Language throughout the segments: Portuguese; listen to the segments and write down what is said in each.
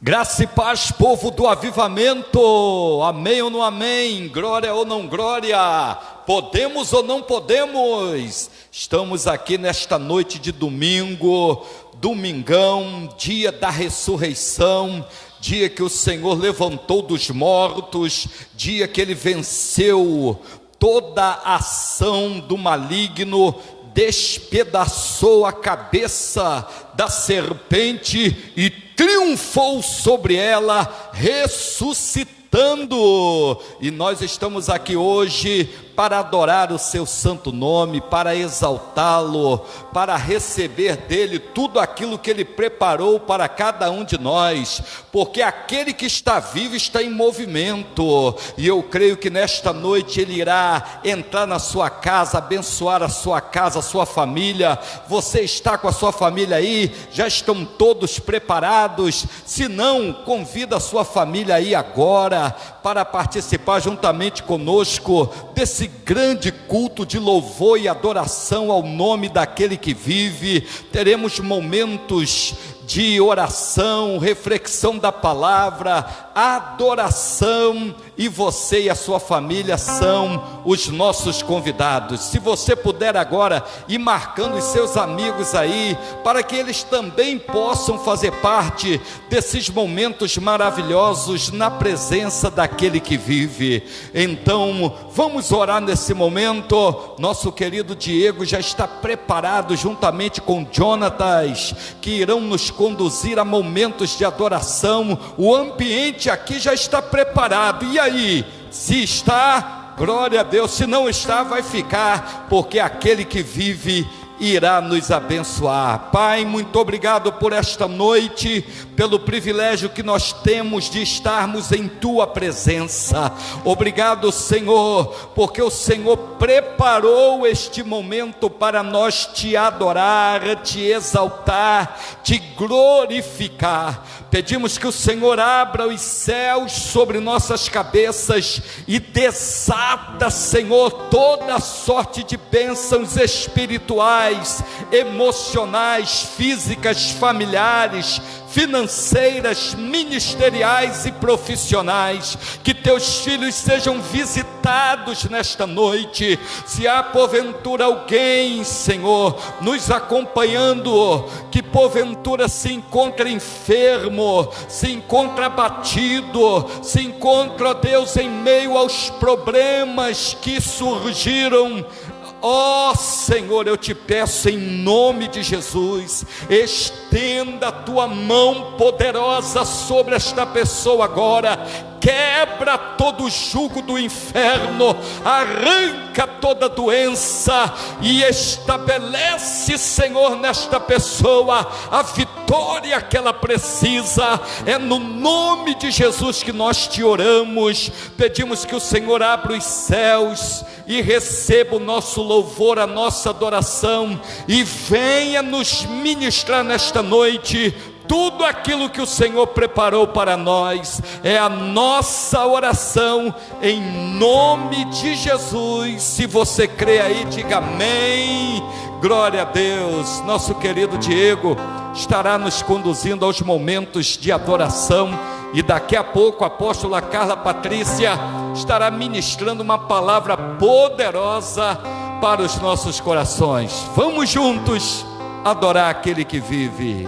Graça e paz, povo do avivamento, amém ou não amém, glória ou não glória, podemos ou não podemos. Estamos aqui nesta noite de domingo, domingão, dia da ressurreição, dia que o Senhor levantou dos mortos, dia que Ele venceu toda a ação do maligno, despedaçou a cabeça da serpente e triunfou sobre ela, ressuscitando. E nós estamos aqui hoje para adorar o seu santo nome, para exaltá-lo, para receber dele tudo aquilo que ele preparou para cada um de nós, porque aquele que está vivo está em movimento, e eu creio que nesta noite ele irá entrar na sua casa, abençoar a sua casa, a sua família. Você está com a sua família aí? Já estão todos preparados? Se não, convida a sua família aí agora, para participar juntamente conosco desse grande culto de louvor e adoração ao nome daquele que vive. Teremos momentos de oração, reflexão da palavra, adoração, e você e a sua família são os nossos convidados. Se você puder agora ir marcando os seus amigos aí, para que eles também possam fazer parte desses momentos maravilhosos na presença daquele que vive. Então vamos orar nesse momento. Nosso querido Diego já está preparado juntamente com Jonatas, que irão nos conduzir a momentos de adoração. O ambiente aqui já está preparado. E aí, se está, glória a Deus; se não está, vai ficar, porque aquele que vive irá nos abençoar. Pai, muito obrigado por esta noite, pelo privilégio que nós temos de estarmos em Tua presença. Obrigado, Senhor, porque o Senhor preparou este momento para nós Te adorar, Te exaltar, Te glorificar. Pedimos que o Senhor abra os céus sobre nossas cabeças e desata, Senhor, toda sorte de bênçãos espirituais, emocionais, físicas, familiares, financeiras, ministeriais e profissionais. Que teus filhos sejam visitados nesta noite. Se há porventura alguém, Senhor, nos acompanhando, que porventura se encontra enfermo, se encontra abatido, se encontra, ó Deus, em meio aos problemas que surgiram, ó Senhor, eu te peço em nome de Jesus, estenda a tua mão poderosa sobre esta pessoa agora. Quebra todo o jugo do inferno, arranca toda doença e estabelece, Senhor, nesta pessoa a vitória que ela precisa. É no nome de Jesus que nós te oramos. Pedimos que o Senhor abra os céus e receba o nosso louvor, a nossa adoração, e venha nos ministrar nesta noite tudo aquilo que o Senhor preparou para nós. É a nossa oração em nome de Jesus. Se você crê aí, diga amém. Glória a Deus. Nosso querido Diego estará nos conduzindo aos momentos de adoração, e daqui a pouco a apóstola Carla Patrícia estará ministrando uma palavra poderosa para os nossos corações. Vamos juntos adorar aquele que vive.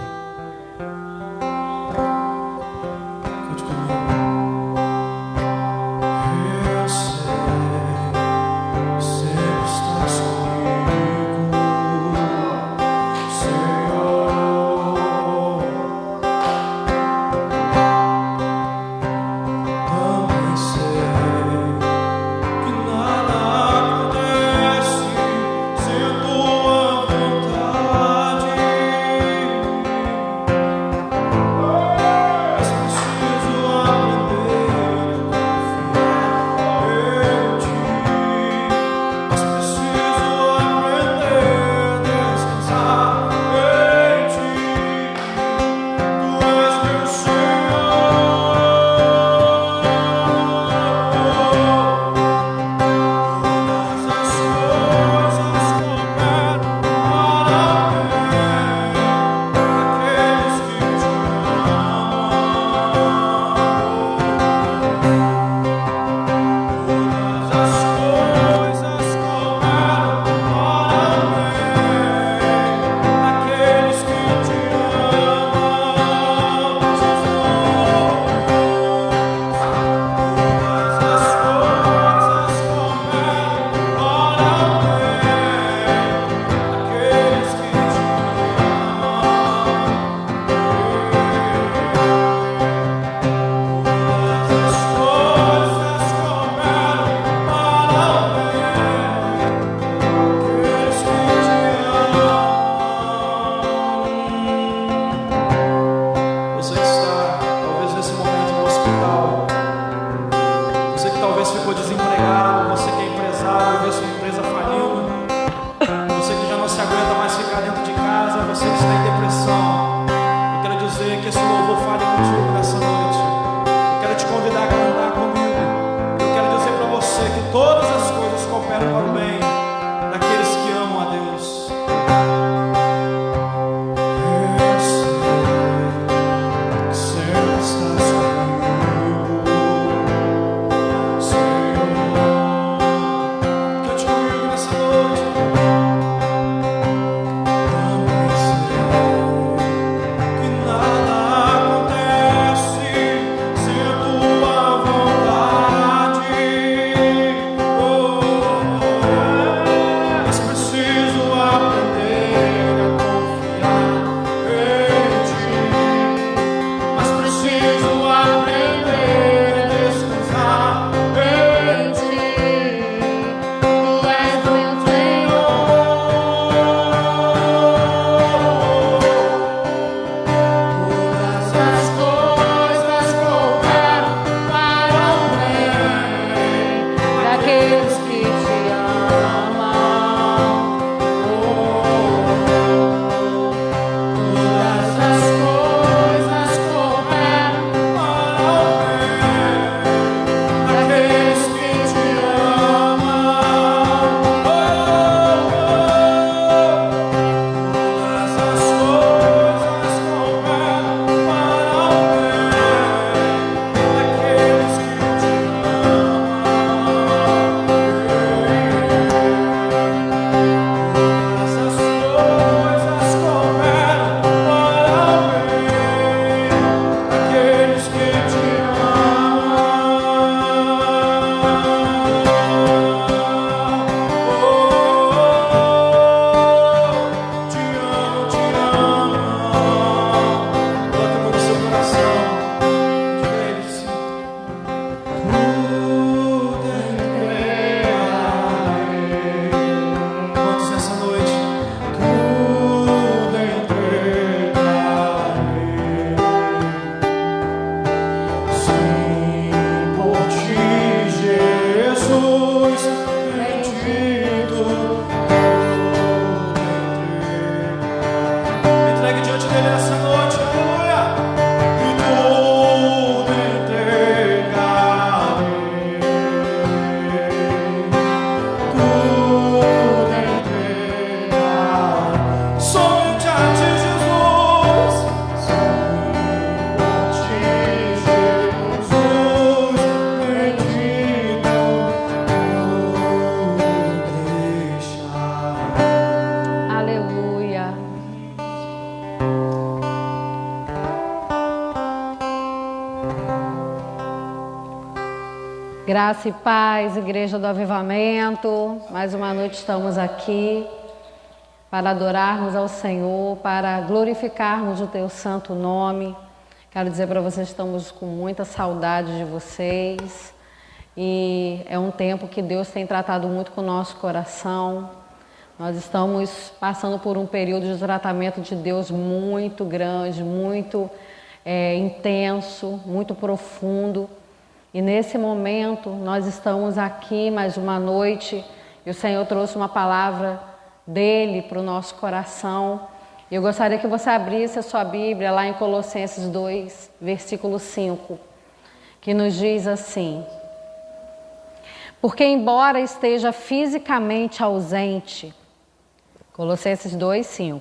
Se tua vontade está, talvez nesse momento no hospital, você que talvez ficou desempregado, você que é empresário e vê sua empresa falindo, você que já não se aguenta mais ficar dentro de casa, você que está em depressão, eu quero dizer que esse louvor fale contigo nessa noite. Eu quero te convidar a cantar comigo. Eu quero dizer para você que todas as coisas cooperam para o bem daqueles que amam a Deus. Graça e paz, Igreja do Avivamento. Mais uma noite estamos aqui para adorarmos ao Senhor, para glorificarmos o Teu santo nome. Quero dizer para vocês que estamos com muita saudade de vocês. E é um tempo que Deus tem tratado muito com o nosso coração. Nós estamos passando por um período de tratamento de Deus muito grande, muito intenso, muito profundo. E nesse momento nós estamos aqui mais uma noite e o Senhor trouxe uma palavra dele para o nosso coração. Eu gostaria que você abrisse a sua Bíblia lá em Colossenses 2, versículo 5, que nos diz assim: porque embora esteja fisicamente ausente, Colossenses 2, 5,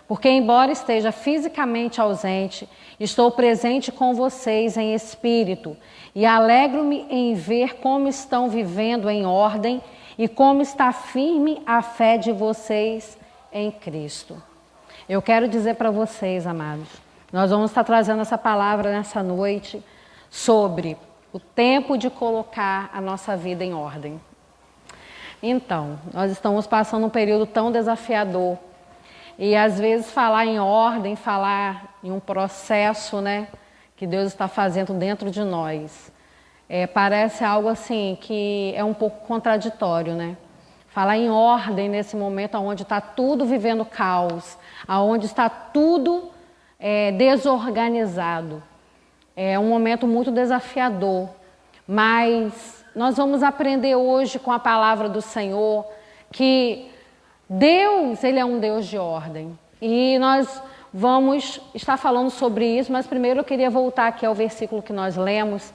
porque embora esteja fisicamente ausente, estou presente com vocês em espírito e alegro-me em ver como estão vivendo em ordem e como está firme a fé de vocês em Cristo. Eu quero dizer para vocês, amados, nós vamos estar trazendo essa palavra nessa noite sobre o tempo de colocar a nossa vida em ordem. Então, nós estamos passando um período tão desafiador e às vezes falar em ordem, falar em um processo, né, que Deus está fazendo dentro de nós, parece algo assim que é um pouco contraditório, né? Falar em ordem nesse momento onde está tudo vivendo caos, onde está tudo desorganizado. É um momento muito desafiador, mas nós vamos aprender hoje com a palavra do Senhor que Deus, Ele é um Deus de ordem. E nós vamos estar falando sobre isso, mas primeiro eu queria voltar aqui ao versículo que nós lemos,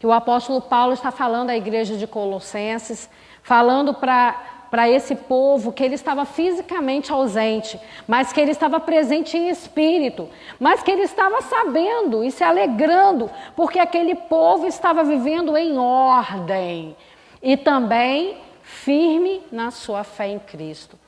que o apóstolo Paulo está falando à igreja de Colossenses, falando para esse povo que ele estava fisicamente ausente, mas que ele estava presente em espírito, mas que ele estava sabendo e se alegrando, porque aquele povo estava vivendo em ordem e também firme na sua fé em Cristo.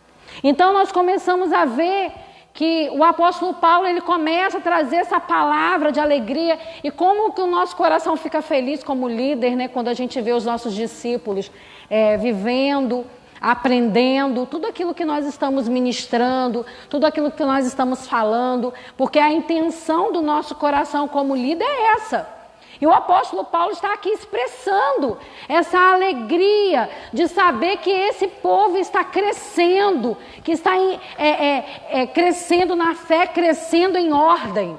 Então nós começamos a ver que o apóstolo Paulo, ele começa a trazer essa palavra de alegria e como que o nosso coração fica feliz como líder, né, quando a gente vê os nossos discípulos vivendo, aprendendo, tudo aquilo que nós estamos ministrando, tudo aquilo que nós estamos falando, porque a intenção do nosso coração como líder é essa. E o apóstolo Paulo está aqui expressando essa alegria de saber que esse povo está crescendo, que está crescendo na fé, crescendo em ordem.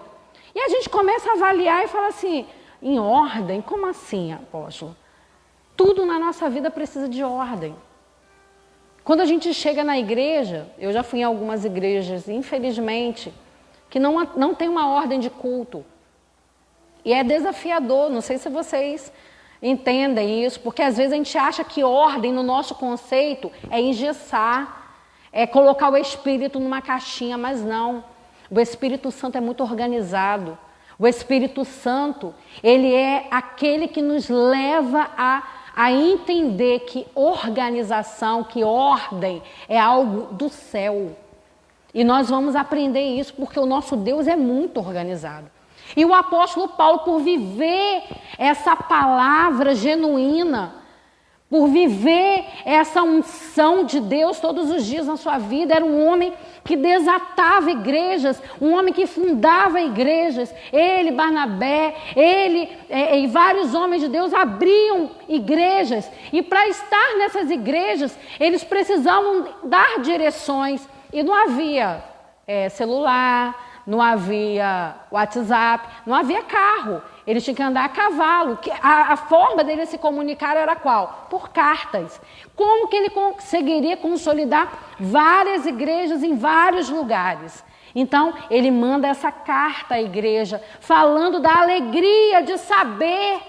E a gente começa a avaliar e fala assim, em ordem? Como assim, apóstolo? Tudo na nossa vida precisa de ordem. Quando a gente chega na igreja, eu já fui em algumas igrejas, infelizmente, que não tem uma ordem de culto. E é desafiador, não sei se vocês entendem isso, porque às vezes a gente acha que ordem no nosso conceito é engessar, é colocar o Espírito numa caixinha, mas não. O Espírito Santo é muito organizado. O Espírito Santo, ele é aquele que nos leva a entender que organização, que ordem é algo do céu. E nós vamos aprender isso porque o nosso Deus é muito organizado. E o apóstolo Paulo, por viver essa palavra genuína, por viver essa unção de Deus todos os dias na sua vida, era um homem que desatava igrejas, um homem que fundava igrejas. Ele, Barnabé, ele e vários homens de Deus abriam igrejas. E para estar nessas igrejas, eles precisavam dar direções. E não havia celular, não havia WhatsApp, não havia carro. Eles tinham que andar a cavalo. A forma dele se comunicar era qual? Por cartas. Como que ele conseguiria consolidar várias igrejas em vários lugares? Então, ele manda essa carta à igreja, falando da alegria de saber,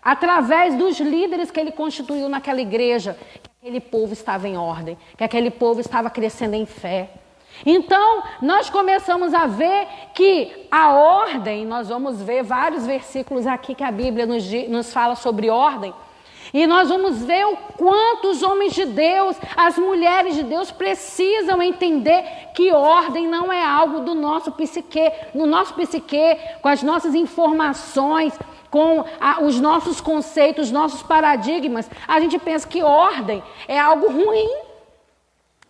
através dos líderes que ele constituiu naquela igreja, que aquele povo estava em ordem, que aquele povo estava crescendo em fé. Então, nós começamos a ver que a ordem, nós vamos ver vários versículos aqui que a Bíblia nos fala sobre ordem, e nós vamos ver o quanto os homens de Deus, as mulheres de Deus precisam entender que ordem não é algo do nosso psique, no nosso psique, com as nossas informações, com os nossos conceitos, os nossos paradigmas. A gente pensa que ordem é algo ruim.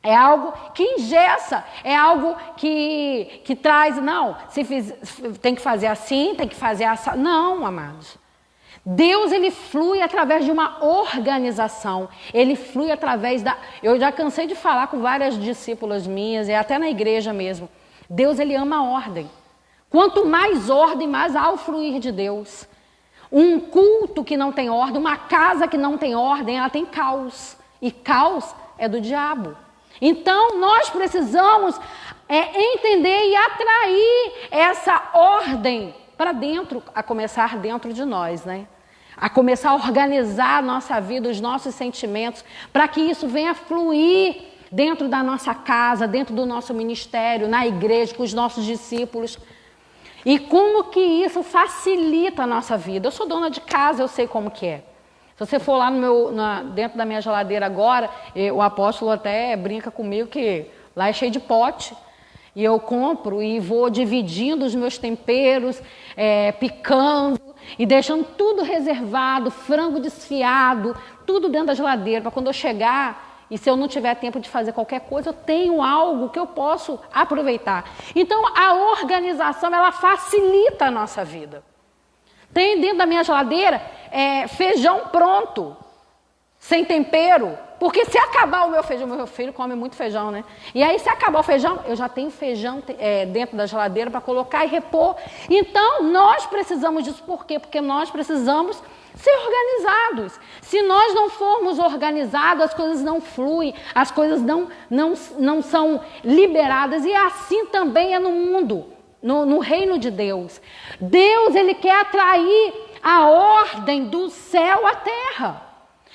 É algo que engessa, é algo que traz, não, tem que fazer assim, tem que fazer assim. Não, amados. Deus, ele flui através de uma organização, ele flui através da... Eu já cansei de falar com várias discípulas minhas, e até na igreja mesmo. Deus, ele ama a ordem. Quanto mais ordem, mais há o fluir de Deus. Um culto que não tem ordem, uma casa que não tem ordem, ela tem caos. E caos é do diabo. Então, nós precisamos entender e atrair essa ordem para dentro, a começar dentro de nós, né? A começar a organizar a nossa vida, os nossos sentimentos, para que isso venha fluir dentro da nossa casa, dentro do nosso ministério, na igreja, com os nossos discípulos. E como que isso facilita a nossa vida? Eu sou dona de casa, eu sei como que é. Se você for lá dentro da minha geladeira agora, o apóstolo até brinca comigo que lá é cheio de pote. E eu compro e vou dividindo os meus temperos, picando e deixando tudo reservado, frango desfiado, tudo dentro da geladeira, para quando eu chegar, e se eu não tiver tempo de fazer qualquer coisa, eu tenho algo que eu posso aproveitar. Então, a organização, ela facilita a nossa vida. Tem dentro da minha geladeira feijão pronto. sem tempero, porque se acabar o meu filho come muito feijão, né? E aí se acabar o feijão, eu já tenho feijão dentro da geladeira para colocar e repor. Então nós precisamos disso, por quê? Porque nós precisamos ser organizados. Se nós não formos organizados, as coisas não fluem, as coisas não são liberadas, e assim também é no mundo, no reino de Deus. Deus, Ele quer atrair a ordem do céu à terra.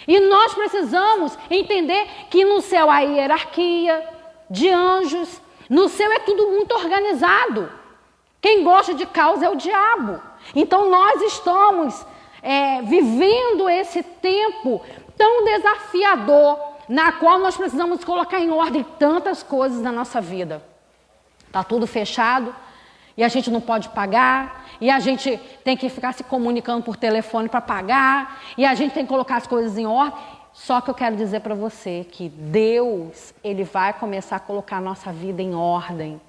E nós precisamos entender que no céu há hierarquia de anjos, no céu é tudo muito organizado. Quem gosta de caos é o diabo. Então nós estamos vivendo esse tempo tão desafiador, na qual nós precisamos colocar em ordem tantas coisas na nossa vida. Está tudo fechado e a gente não pode pagar, e a gente tem que ficar se comunicando por telefone para pagar, e a gente tem que colocar as coisas em ordem. Só que eu quero dizer para você que Deus, Ele vai começar a colocar a nossa vida em ordem.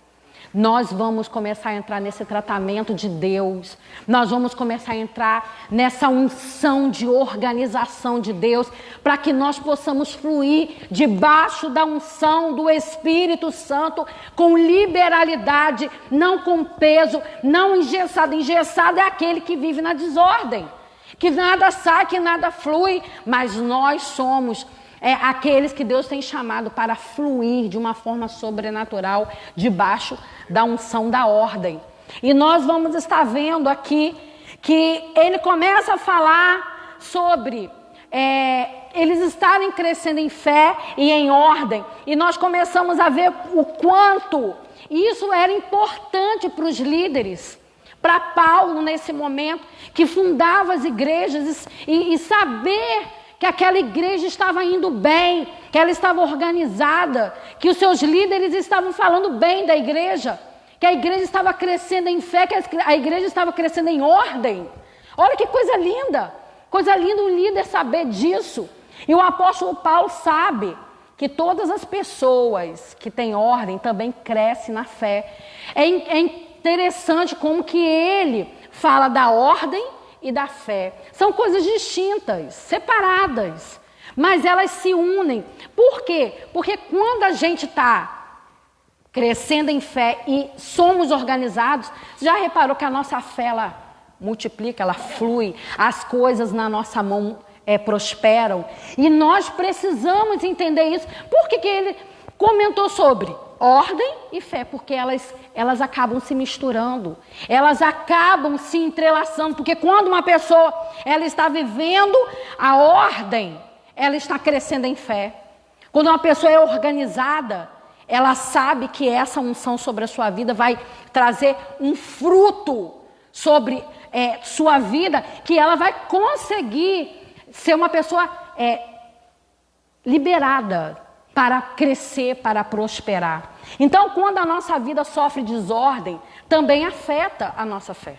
Nós vamos começar a entrar nesse tratamento de Deus. Nós vamos começar a entrar nessa unção de organização de Deus, para que nós possamos fluir debaixo da unção do Espírito Santo com liberalidade, não com peso, não engessado. Engessado é aquele que vive na desordem, que nada sai, que nada flui, mas nós somos aqueles que Deus tem chamado para fluir de uma forma sobrenatural debaixo da unção da ordem. E nós vamos estar vendo aqui que ele começa a falar sobre eles estarem crescendo em fé e em ordem. E nós começamos a ver o quanto isso era importante para os líderes, para Paulo nesse momento, que fundava as igrejas, e saber que aquela igreja estava indo bem, que ela estava organizada, que os seus líderes estavam falando bem da igreja, que a igreja estava crescendo em fé, que a igreja estava crescendo em ordem. Olha que coisa linda um líder saber disso. E o apóstolo Paulo sabe que todas as pessoas que têm ordem também crescem na fé. É interessante como que ele fala da ordem e da fé. São coisas distintas, separadas, mas elas se unem. Por quê? Porque quando a gente está crescendo em fé e somos organizados, já reparou que a nossa fé, ela multiplica, ela flui, as coisas na nossa mão prosperam, e nós precisamos entender isso. Por que ele comentou sobre ordem e fé? Porque elas acabam se misturando, elas acabam se entrelaçando, porque quando uma pessoa ela está vivendo a ordem, ela está crescendo em fé. Quando uma pessoa é organizada, ela sabe que essa unção sobre a sua vida vai trazer um fruto sobre sua vida, que ela vai conseguir ser uma pessoa liberada para crescer, para prosperar. Então, quando a nossa vida sofre desordem, também afeta a nossa fé.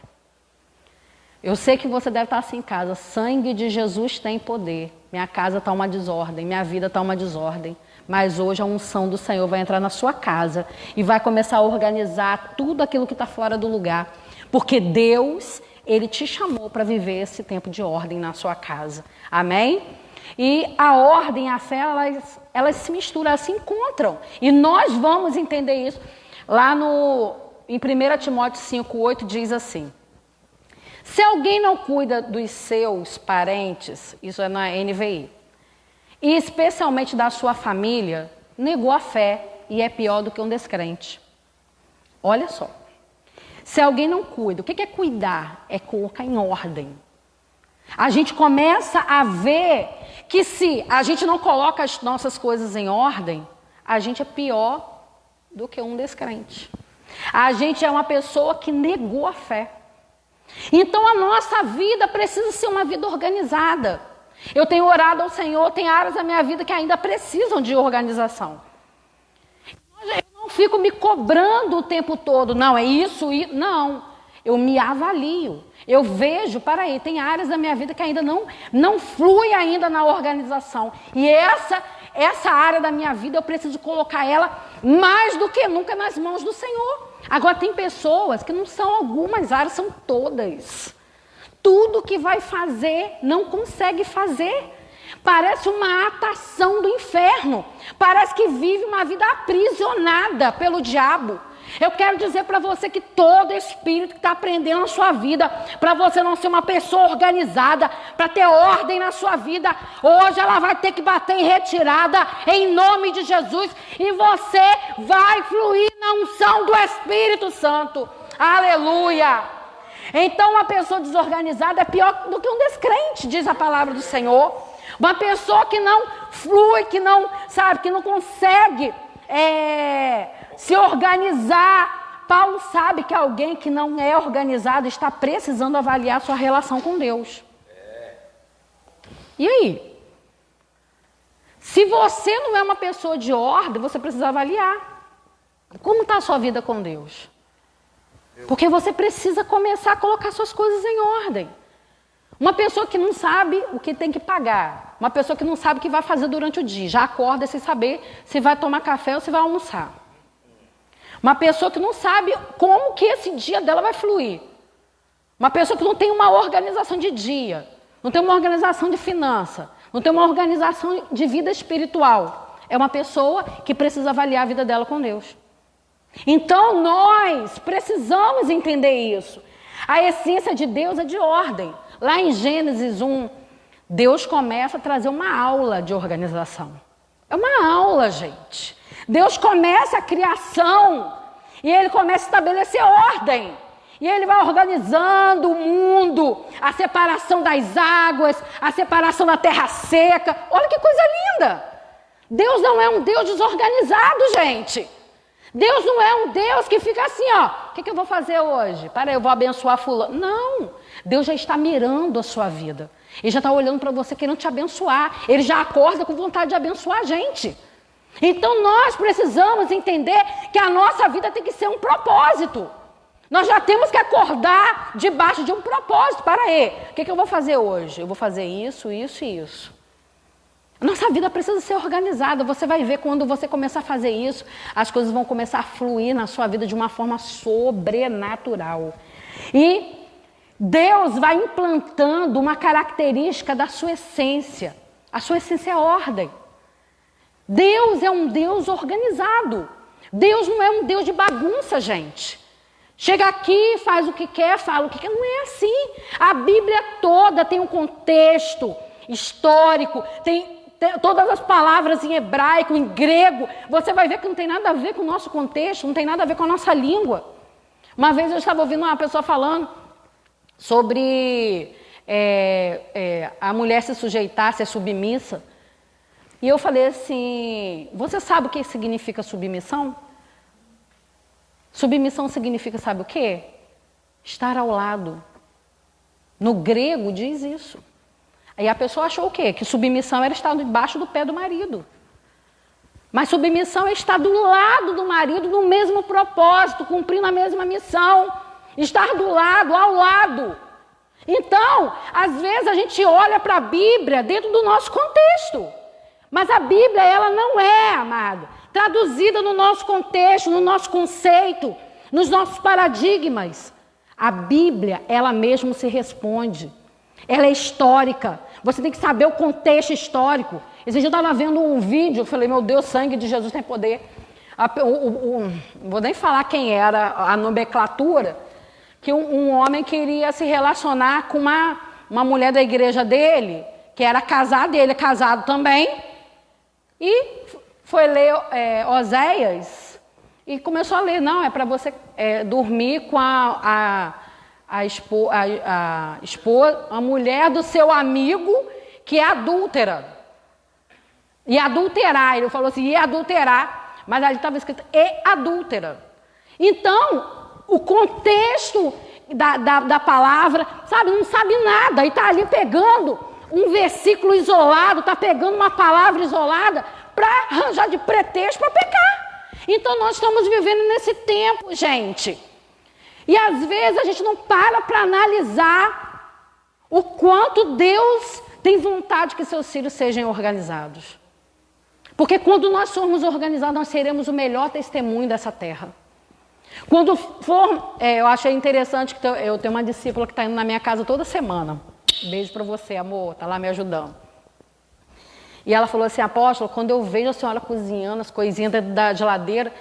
Eu sei que você deve estar assim em casa: sangue de Jesus tem poder. Minha casa está uma desordem, minha vida está uma desordem. Mas hoje a unção do Senhor vai entrar na sua casa e vai começar a organizar tudo aquilo que está fora do lugar. Porque Deus, Ele te chamou para viver esse tempo de ordem na sua casa. Amém? E a ordem e a fé, elas se misturam, elas se encontram. E nós vamos entender isso. Lá em 1 Timóteo 5,8 diz assim: se alguém não cuida dos seus parentes, isso é na NVI, e especialmente da sua família, negou a fé e é pior do que um descrente. Olha só. Se alguém não cuida, o que é cuidar? É colocar em ordem. A gente começa a ver que se a gente não coloca as nossas coisas em ordem, a gente é pior do que um descrente. A gente é uma pessoa que negou a fé. Então a nossa vida precisa ser uma vida organizada. Eu tenho orado ao Senhor, tem áreas da minha vida que ainda precisam de organização. Eu não fico me cobrando o tempo todo, não, é isso, não. Eu me avalio, eu vejo, tem áreas da minha vida que ainda não flui ainda na organização. E essa área da minha vida eu preciso colocar ela mais do que nunca nas mãos do Senhor. Agora tem pessoas que não são algumas áreas, são todas. Tudo que vai fazer, não consegue fazer. Parece uma atação do inferno. Parece que vive uma vida aprisionada pelo diabo. Eu quero dizer para você que todo espírito que está prendendo a sua vida, para você não ser uma pessoa organizada, para ter ordem na sua vida, hoje ela vai ter que bater em retirada, em nome de Jesus, e você vai fluir na unção do Espírito Santo. Aleluia! Então uma pessoa desorganizada é pior do que um descrente, diz a palavra do Senhor. Uma pessoa que não flui, que não, sabe, que não consegue se organizar. Paulo sabe que alguém que não é organizado está precisando avaliar sua relação com Deus. E aí? Se você não é uma pessoa de ordem, você precisa avaliar. Como está a sua vida com Deus? Porque você precisa começar a colocar suas coisas em ordem. Uma pessoa que não sabe o que tem que pagar, uma pessoa que não sabe o que vai fazer durante o dia, já acorda sem saber se vai tomar café ou se vai almoçar. Uma pessoa que não sabe como que esse dia dela vai fluir. Uma pessoa que não tem uma organização de dia, não tem uma organização de finança, não tem uma organização de vida espiritual. É uma pessoa que precisa avaliar a vida dela com Deus. Então nós precisamos entender isso. A essência de Deus é de ordem. Lá em Gênesis 1, Deus começa a trazer uma aula de organização. É uma aula, gente. Deus começa a criação e Ele começa a estabelecer ordem. E Ele vai organizando o mundo, a separação das águas, a separação da terra seca. Olha que coisa linda! Deus não é um Deus desorganizado, gente. Deus não é um Deus que fica assim, ó, o que eu vou fazer hoje? Para, eu vou abençoar fulano. Não, Deus já está mirando a sua vida. Ele já está olhando para você querendo te abençoar. Ele já acorda com vontade de abençoar a gente. Então nós precisamos entender que a nossa vida tem que ser um propósito. Nós já temos que acordar debaixo de um propósito. Para aí, o que eu vou fazer hoje? Eu vou fazer isso, isso e isso. Nossa vida precisa ser organizada. Você vai ver quando você começar a fazer isso, as coisas vão começar a fluir na sua vida de uma forma sobrenatural. E Deus vai implantando uma característica da sua essência. A sua essência é ordem. Deus é um Deus organizado. Deus não é um Deus de bagunça, gente. Chega aqui, faz o que quer, fala o que quer. Não é assim. A Bíblia toda tem um contexto histórico, tem todas as palavras em hebraico, em grego. Você vai ver que não tem nada a ver com o nosso contexto, não tem nada a ver com a nossa língua. Uma vez eu estava ouvindo uma pessoa falando sobre a mulher se sujeitar, ser submissa. E eu falei assim, você sabe o que significa submissão? Submissão significa, sabe o quê? Estar ao lado. No grego diz isso. Aí a pessoa achou o quê? Que submissão era estar debaixo do pé do marido. Mas submissão é estar do lado do marido no mesmo propósito, cumprindo a mesma missão. Estar do lado, ao lado. Então, às vezes a gente olha para a Bíblia dentro do nosso contexto. Mas a Bíblia, ela não é, amado, traduzida no nosso contexto, no nosso conceito, nos nossos paradigmas. A Bíblia, ela mesma se responde. Ela é histórica. Você tem que saber o contexto histórico. Esse dia eu estava vendo um vídeo, eu falei, meu Deus, sangue de Jesus tem poder. Não vou nem falar quem era a nomenclatura, que um homem queria se relacionar com uma mulher da igreja dele, que era casada, e ele é casado também, e foi ler Oséias, e começou a ler, não, é para você dormir com a mulher do seu amigo que é adúltera. E adulterar, ele falou assim, e adulterar, mas ali estava escrito, e adúltera. Então, o contexto da palavra, sabe, não sabe nada, e está ali pegando um versículo isolado, está pegando uma palavra isolada para arranjar de pretexto para pecar. Então, nós estamos vivendo nesse tempo, gente. E às vezes a gente não para analisar o quanto Deus tem vontade que seus filhos sejam organizados. Porque quando nós formos organizados, nós seremos o melhor testemunho dessa terra. Quando for, eu achei interessante que eu tenho uma discípula que está indo na minha casa toda semana. Beijo para você, amor, está lá me ajudando. E ela falou assim, apóstolo, quando eu vejo a senhora cozinhando as coisinhas dentro da geladeira,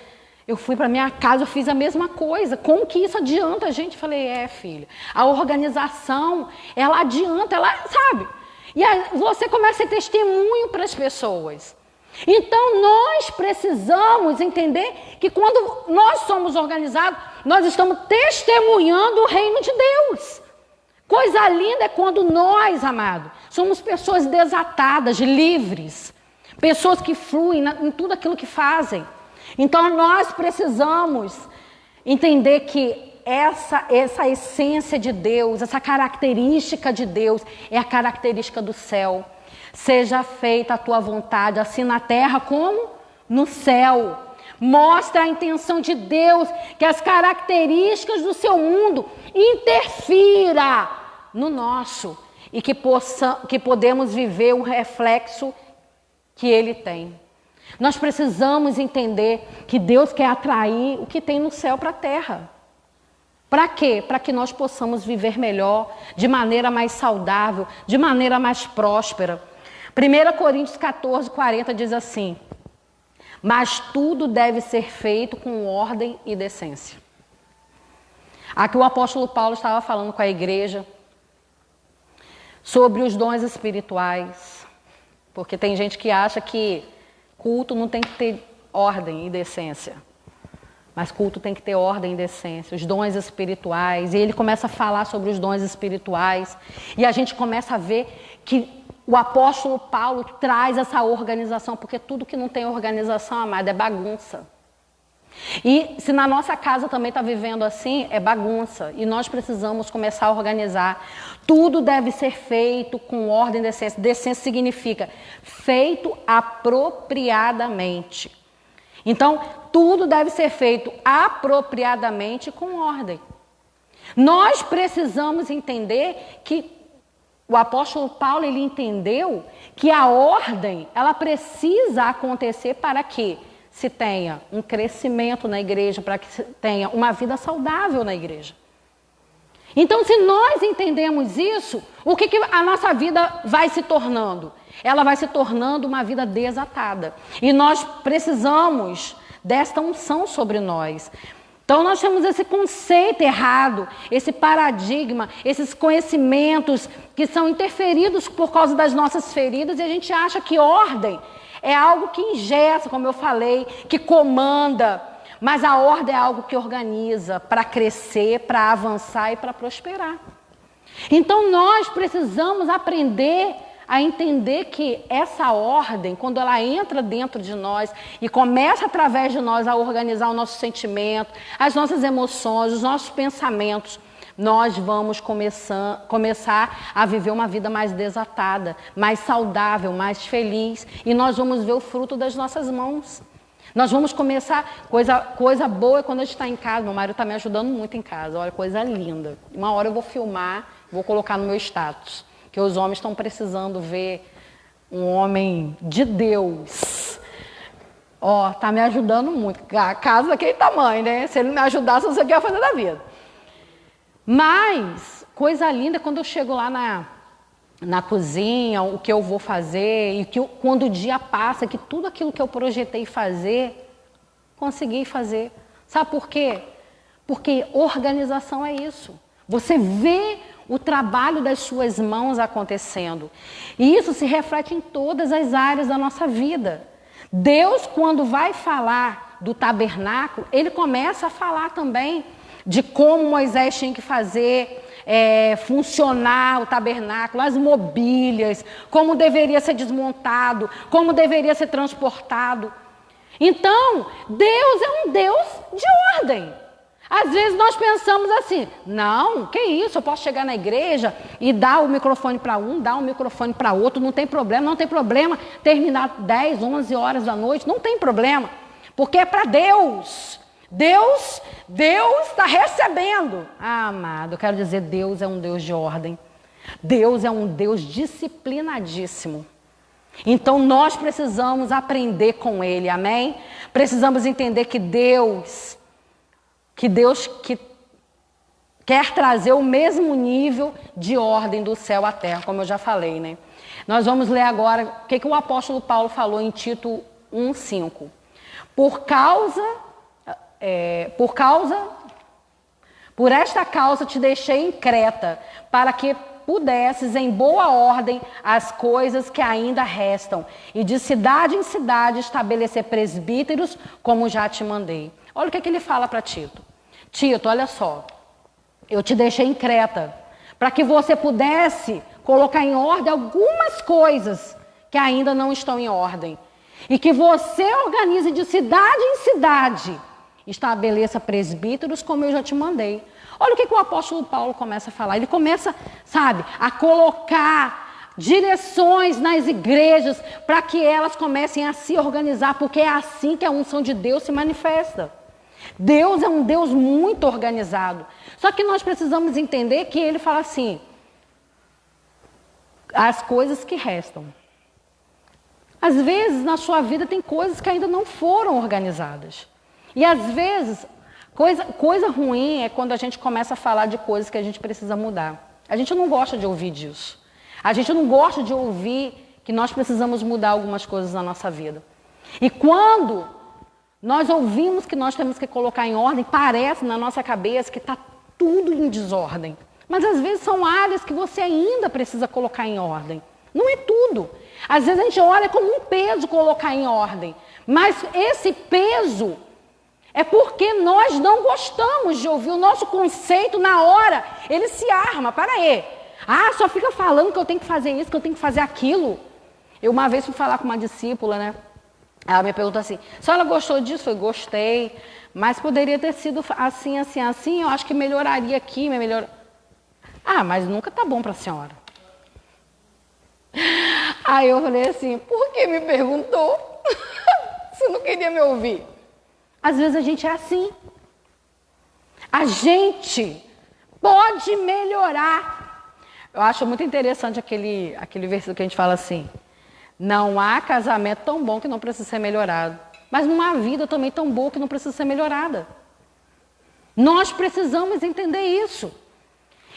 eu fui para minha casa, eu fiz a mesma coisa. Como que isso adianta a gente? Eu falei, filha, a organização, ela adianta, ela, sabe? E aí você começa a ser testemunho para as pessoas. Então, nós precisamos entender que quando nós somos organizados, nós estamos testemunhando o reino de Deus. Coisa linda é quando nós, amado, somos pessoas desatadas, livres, pessoas que fluem em tudo aquilo que fazem. Então, nós precisamos entender que essa essência de Deus, essa característica de Deus, é a característica do céu. Seja feita a tua vontade, assim na terra como no céu. Mostra a intenção de Deus, que as características do seu mundo interfira no nosso e que podemos viver o reflexo que Ele tem. Nós precisamos entender que Deus quer atrair o que tem no céu para a terra. Para quê? Para que nós possamos viver melhor, de maneira mais saudável, de maneira mais próspera. 1 Coríntios 14, 40 diz assim: mas tudo deve ser feito com ordem e decência. Aqui o apóstolo Paulo estava falando com a igreja sobre os dons espirituais, porque tem gente que acha que culto não tem que ter ordem e decência, mas culto tem que ter ordem e decência, os dons espirituais. E ele começa a falar sobre os dons espirituais, e a gente começa a ver que o apóstolo Paulo traz essa organização, porque tudo que não tem organização, amado, é bagunça. E se na nossa casa também está vivendo assim, é bagunça. E nós precisamos começar a organizar. Tudo deve ser feito com ordem e decência. Decência significa feito apropriadamente. Então, tudo deve ser feito apropriadamente com ordem. Nós precisamos entender que o apóstolo Paulo, ele entendeu que a ordem, ela precisa acontecer para que se tenha um crescimento na igreja, para que se tenha uma vida saudável na igreja. Então, se nós entendemos isso, o que a nossa vida vai se tornando? Ela vai se tornando uma vida desatada. E nós precisamos desta unção sobre nós. Então, nós temos esse conceito errado, esse paradigma, esses conhecimentos que são interferidos por causa das nossas feridas, e a gente acha que ordem é algo que engessa, como eu falei, que comanda, mas a ordem é algo que organiza para crescer, para avançar e para prosperar. Então, nós precisamos aprender a entender que essa ordem, quando ela entra dentro de nós e começa através de nós a organizar o nosso sentimento, as nossas emoções, os nossos pensamentos, nós vamos começar a viver uma vida mais desatada, mais saudável, mais feliz, e nós vamos ver o fruto das nossas mãos. Nós vamos começar, coisa boa é quando a gente está em casa. Meu marido está me ajudando muito em casa, olha, coisa linda. Uma hora eu vou filmar, vou colocar no meu status, que os homens estão precisando ver um homem de Deus. Ó, tá me ajudando muito. A casa daquele tamanho, né? Se ele me ajudasse, não sei o que eu ia fazer da vida. Mas, coisa linda é quando eu chego lá na cozinha, o que eu vou fazer, e quando o dia passa, que tudo aquilo que eu projetei fazer, consegui fazer. Sabe por quê? Porque organização é isso. Você vê o trabalho das suas mãos acontecendo. E isso se reflete em todas as áreas da nossa vida. Deus, quando vai falar do tabernáculo, ele começa a falar também de como Moisés tinha que fazer funcionar o tabernáculo, as mobílias, como deveria ser desmontado, como deveria ser transportado. Então, Deus é um Deus de ordem. Às vezes nós pensamos assim, não, que isso, eu posso chegar na igreja e dar o microfone para um, dar o microfone para outro, não tem problema terminar 10, 11 horas da noite, não tem problema, porque é para Deus. Deus está recebendo. Ah, amado, eu quero dizer, Deus é um Deus de ordem. Deus é um Deus disciplinadíssimo. Então nós precisamos aprender com Ele, amém? Precisamos entender que quer trazer o mesmo nível de ordem do céu à terra, como eu já falei, né? Nós vamos ler agora o que o apóstolo Paulo falou em Tito 1:5. Por esta causa te deixei em Creta, para que pudesses em boa ordem as coisas que ainda restam, e de cidade em cidade estabelecer presbíteros, como já te mandei. Olha o que ele fala para Tito. Tito, olha só, eu te deixei em Creta, para que você pudesse colocar em ordem algumas coisas que ainda não estão em ordem. E que você organize de cidade em cidade, estabeleça presbíteros, como eu já te mandei. Olha o que o apóstolo Paulo começa a falar. Ele começa, sabe, a colocar direções nas igrejas para que elas comecem a se organizar, porque é assim que a unção de Deus se manifesta. Deus é um Deus muito organizado. Só que nós precisamos entender que ele fala assim, as coisas que restam. Às vezes, na sua vida, tem coisas que ainda não foram organizadas. E às vezes, coisa ruim é quando a gente começa a falar de coisas que a gente precisa mudar. A gente não gosta de ouvir disso. A gente não gosta de ouvir que nós precisamos mudar algumas coisas na nossa vida. E quando nós ouvimos que nós temos que colocar em ordem, parece na nossa cabeça que está tudo em desordem. Mas às vezes são áreas que você ainda precisa colocar em ordem. Não é tudo. Às vezes a gente olha como um peso colocar em ordem. Mas esse peso é porque nós não gostamos de ouvir. O nosso conceito na hora, ele se arma. Para aí. Ah, só fica falando que eu tenho que fazer isso, que eu tenho que fazer aquilo. Eu uma vez fui falar com uma discípula, né? Ela me perguntou assim, a senhora gostou disso? Eu gostei, mas poderia ter sido assim, assim, assim, eu acho que melhoraria aqui, Ah, mas nunca tá bom para a senhora. Aí eu falei assim, por que me perguntou? Você não queria me ouvir? Às vezes a gente é assim. A gente pode melhorar. Eu acho muito interessante aquele versículo que a gente fala assim, não há casamento tão bom que não precisa ser melhorado. Mas não há vida também tão boa que não precisa ser melhorada. Nós precisamos entender isso.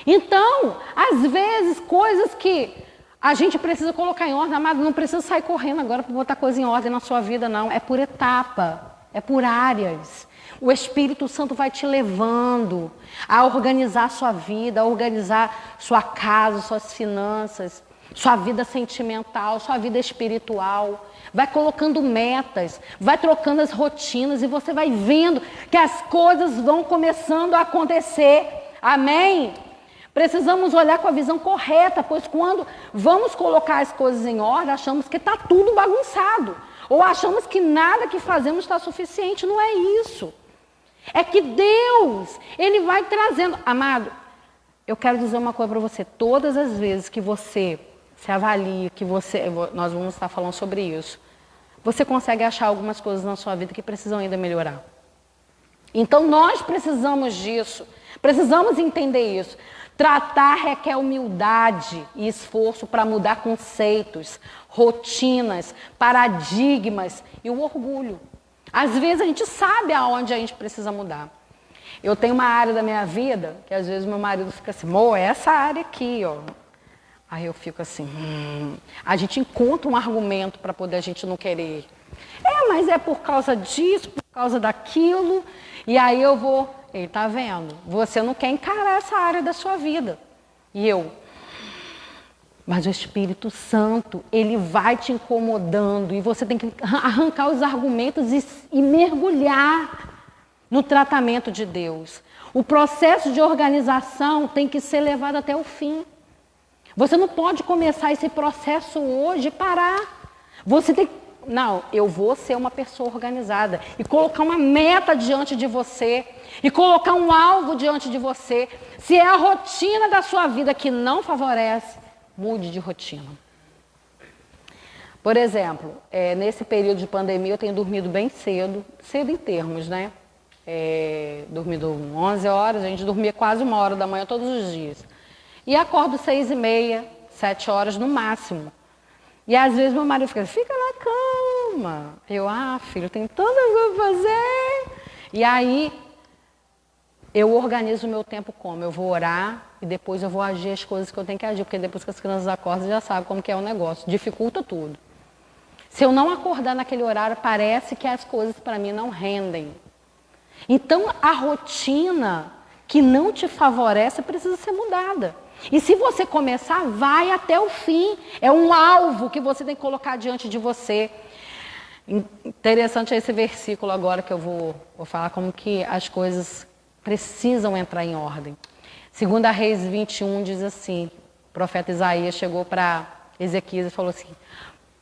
Então, às vezes, coisas que a gente precisa colocar em ordem, amado, não precisa sair correndo agora para botar coisa em ordem na sua vida, não. É por etapa, é por áreas. O Espírito Santo vai te levando a organizar a sua vida, a organizar sua casa, suas finanças, sua vida sentimental, sua vida espiritual. Vai colocando metas, vai trocando as rotinas e você vai vendo que as coisas vão começando a acontecer. Amém? Precisamos olhar com a visão correta, pois quando vamos colocar as coisas em ordem, achamos que está tudo bagunçado. Ou achamos que nada que fazemos está suficiente. Não é isso. É que Deus, Ele vai trazendo. Amado, eu quero dizer uma coisa para você. Todas as vezes que você se avalia, nós vamos estar falando sobre isso, você consegue achar algumas coisas na sua vida que precisam ainda melhorar. Então nós precisamos disso. Precisamos entender isso. Tratar requer humildade e esforço para mudar conceitos, rotinas, paradigmas e o orgulho. Às vezes a gente sabe aonde a gente precisa mudar. Eu tenho uma área da minha vida que às vezes meu marido fica assim, é essa área aqui, ó. Aí eu fico assim, A gente encontra um argumento para poder a gente não querer. Mas é por causa disso, por causa daquilo. E aí eu vou, ele tá vendo? Você não quer encarar essa área da sua vida. E mas o Espírito Santo, ele vai te incomodando. E você tem que arrancar os argumentos e mergulhar no tratamento de Deus. O processo de organização tem que ser levado até o fim. Você não pode começar esse processo hoje e parar. Você tem que... Não, eu vou ser uma pessoa organizada. E colocar uma meta diante de você. E colocar um alvo diante de você. Se é a rotina da sua vida que não favorece, mude de rotina. Por exemplo, nesse período de pandemia eu tenho dormido bem cedo. Cedo em termos, né? Dormido 11 horas, a gente dormia quase 1h da manhã todos os dias. E acordo 6h30, 7 horas no máximo. E às vezes meu marido fica na cama. Eu, filho, tem tanta coisa pra fazer. E aí, eu organizo o meu tempo como? Eu vou orar e depois eu vou agir as coisas que eu tenho que agir, porque depois que as crianças acordam, já sabem como que é o negócio, dificulta tudo. Se eu não acordar naquele horário, parece que as coisas para mim não rendem. Então, a rotina que não te favorece precisa ser mudada. E se você começar, vai até o fim. É um alvo que você tem que colocar diante de você. Interessante esse versículo agora que eu vou falar como que as coisas precisam entrar em ordem. 2 Reis 21 diz assim, o profeta Isaías chegou para Ezequias e falou assim,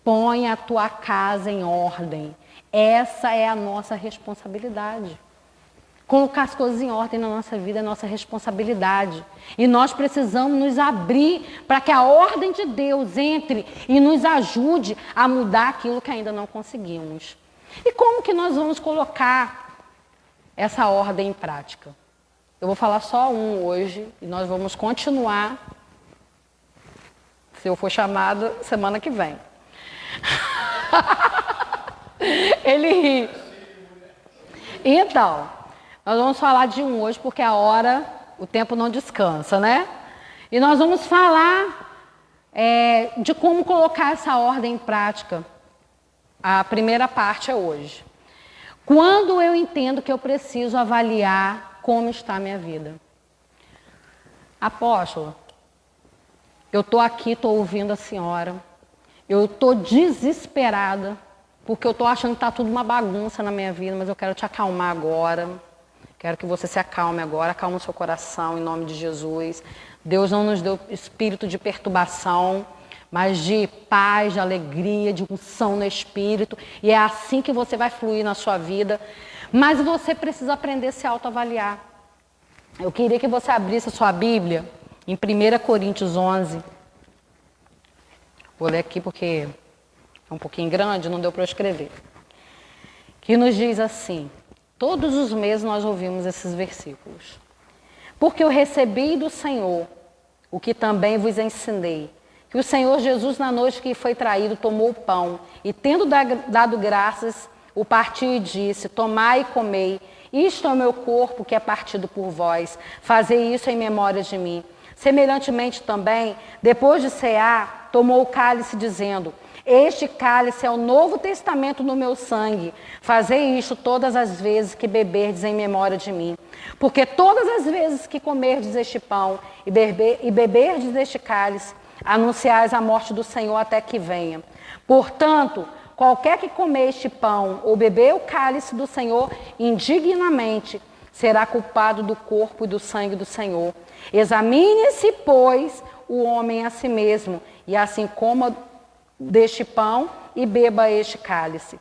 põe a tua casa em ordem. Essa é a nossa responsabilidade. Colocar as coisas em ordem na nossa vida é nossa responsabilidade. E nós precisamos nos abrir para que a ordem de Deus entre e nos ajude a mudar aquilo que ainda não conseguimos. E como que nós vamos colocar essa ordem em prática? Eu vou falar só um hoje e nós vamos continuar, se eu for chamada, semana que vem. Ele ri. Então, nós vamos falar de um hoje porque a hora, o tempo não descansa, né? E nós vamos falar de como colocar essa ordem em prática. A primeira parte é hoje. Quando eu entendo que eu preciso avaliar como está a minha vida. Apóstola, eu estou aqui, estou ouvindo a senhora. Eu estou desesperada, porque eu estou achando que está tudo uma bagunça na minha vida, mas eu quero te acalmar agora. Quero que você se acalme agora, acalme o seu coração, em nome de Jesus. Deus não nos deu espírito de perturbação, mas de paz, de alegria, de unção no espírito. E é assim que você vai fluir na sua vida. Mas você precisa aprender a se autoavaliar. Eu queria que você abrisse a sua Bíblia em 1 Coríntios 11. Vou ler aqui porque é um pouquinho grande, não deu para eu escrever. Que nos diz assim, todos os meses nós ouvimos esses versículos. Porque eu recebi do Senhor o que também vos ensinei, que o Senhor Jesus, na noite que foi traído, tomou o pão e, tendo dado graças, o partiu e disse, tomai e comei, isto é o meu corpo que é partido por vós, fazei isso em memória de mim. Semelhantemente também, depois de cear, tomou o cálice dizendo, este cálice é o novo testamento no meu sangue, fazei isto todas as vezes que beberdes em memória de mim. Porque todas as vezes que comerdes este pão e beberdes este cálice, anunciais a morte do Senhor até que venha. Portanto, qualquer que comer este pão ou beber o cálice do Senhor indignamente, será culpado do corpo e do sangue do Senhor. Examine-se, pois, o homem a si mesmo, e assim coma deste pão e beba este cálice.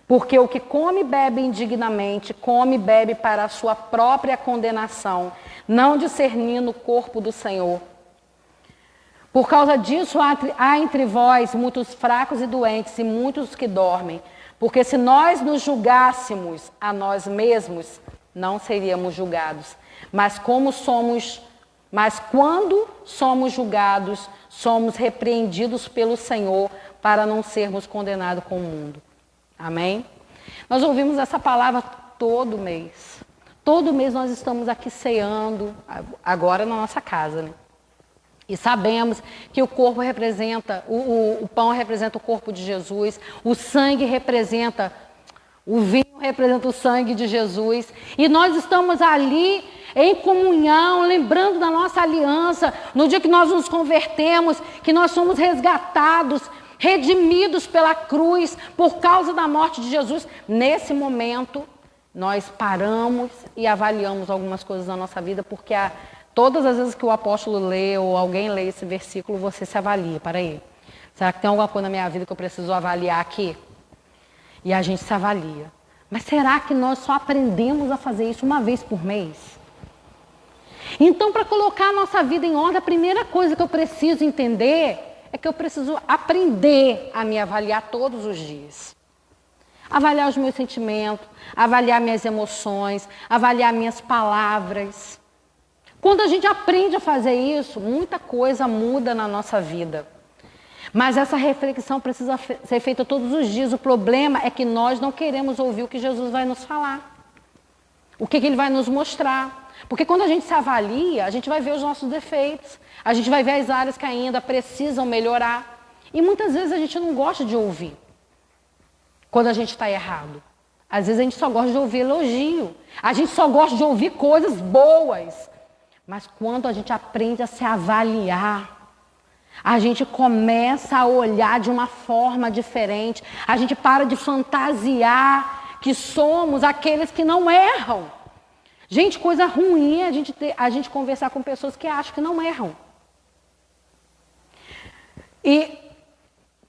Porque o que come e bebe indignamente, come e bebe para a sua própria condenação, não discernindo o corpo do Senhor. Por causa disso, há entre vós muitos fracos e doentes e muitos que dormem. Porque se nós nos julgássemos a nós mesmos, não seríamos julgados. Mas quando somos julgados, somos repreendidos pelo Senhor para não sermos condenados com o mundo. Amém? Nós ouvimos essa palavra todo mês. Todo mês nós estamos aqui ceando, agora na nossa casa, né? E sabemos que o corpo representa, o pão representa o corpo de Jesus, o sangue representa, o vinho representa o sangue de Jesus. E nós estamos ali em comunhão, lembrando da nossa aliança, no dia que nós nos convertemos, que nós somos resgatados, redimidos pela cruz, por causa da morte de Jesus. Nesse momento, nós paramos e avaliamos algumas coisas na nossa vida, porque todas as vezes que o apóstolo lê ou alguém lê esse versículo, você se avalia. Para aí, será que tem alguma coisa na minha vida que eu preciso avaliar aqui? E a gente se avalia. Mas será que nós só aprendemos a fazer isso uma vez por mês? Então, para colocar a nossa vida em ordem, a primeira coisa que eu preciso entender é que eu preciso aprender a me avaliar todos os dias. Avaliar os meus sentimentos, avaliar minhas emoções, avaliar minhas palavras. Quando a gente aprende a fazer isso, muita coisa muda na nossa vida. Mas essa reflexão precisa ser feita todos os dias. O problema é que nós não queremos ouvir o que Jesus vai nos falar. O que ele vai nos mostrar. Porque quando a gente se avalia, a gente vai ver os nossos defeitos, a gente vai ver as áreas que ainda precisam melhorar. E muitas vezes a gente não gosta de ouvir quando a gente está errado. Às vezes a gente só gosta de ouvir elogio, a gente só gosta de ouvir coisas boas. Mas quando a gente aprende a se avaliar, a gente começa a olhar de uma forma diferente, a gente para de fantasiar que somos aqueles que não erram. Gente, coisa ruim é a gente conversar com pessoas que acham que não erram. E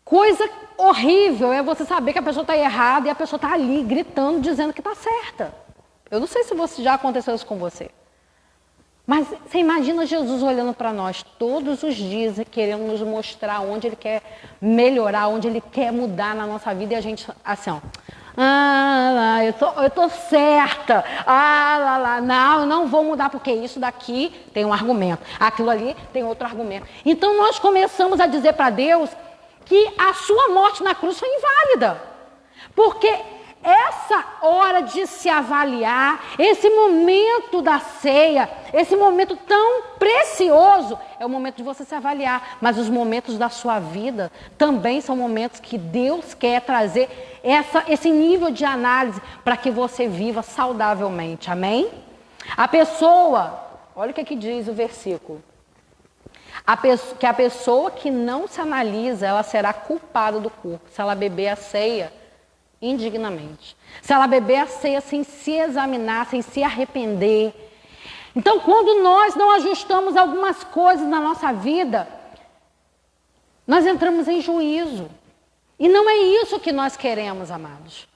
coisa horrível é você saber que a pessoa está errada e a pessoa está ali gritando, dizendo que está certa. Eu não sei se já aconteceu isso com você. Mas você imagina Jesus olhando para nós todos os dias e querendo nos mostrar onde Ele quer melhorar, onde Ele quer mudar na nossa vida e a gente assim, ó. Eu tô certa. Não, eu não vou mudar porque isso daqui tem um argumento, aquilo ali tem outro argumento. Então nós começamos a dizer para Deus que a sua morte na cruz foi inválida. Porque essa hora de se avaliar, esse momento da ceia, esse momento tão precioso, é o momento de você se avaliar. Mas os momentos da sua vida também são momentos que Deus quer trazer esse nível de análise para que você viva saudavelmente. Amém? A pessoa, olha o que aqui diz o versículo. Que a pessoa que não se analisa, ela será culpada do corpo. Se ela beber a ceia indignamente. Se ela beber a ceia sem se examinar, sem se arrepender. Então, quando nós não ajustamos algumas coisas na nossa vida, nós entramos em juízo. E não é isso que nós queremos, amados.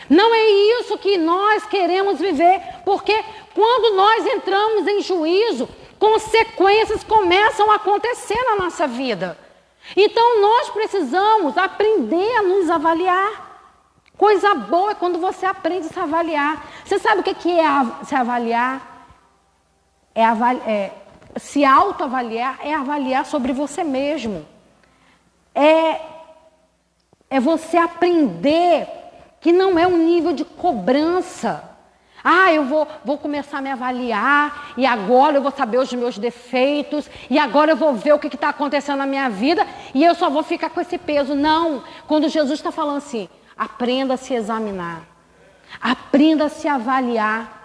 Não é isso que nós queremos viver, porque quando nós entramos em juízo, consequências começam a acontecer na nossa vida. Então, nós precisamos aprender a nos avaliar. Coisa boa é quando você aprende a se avaliar. Você sabe o que é se avaliar? Se autoavaliar é avaliar sobre você mesmo. É você aprender que não é um nível de cobrança. Eu vou começar a me avaliar e agora eu vou saber os meus defeitos e agora eu vou ver o que está acontecendo na minha vida e eu só vou ficar com esse peso. Não, quando Jesus está falando assim, aprenda a se examinar, aprenda a se avaliar.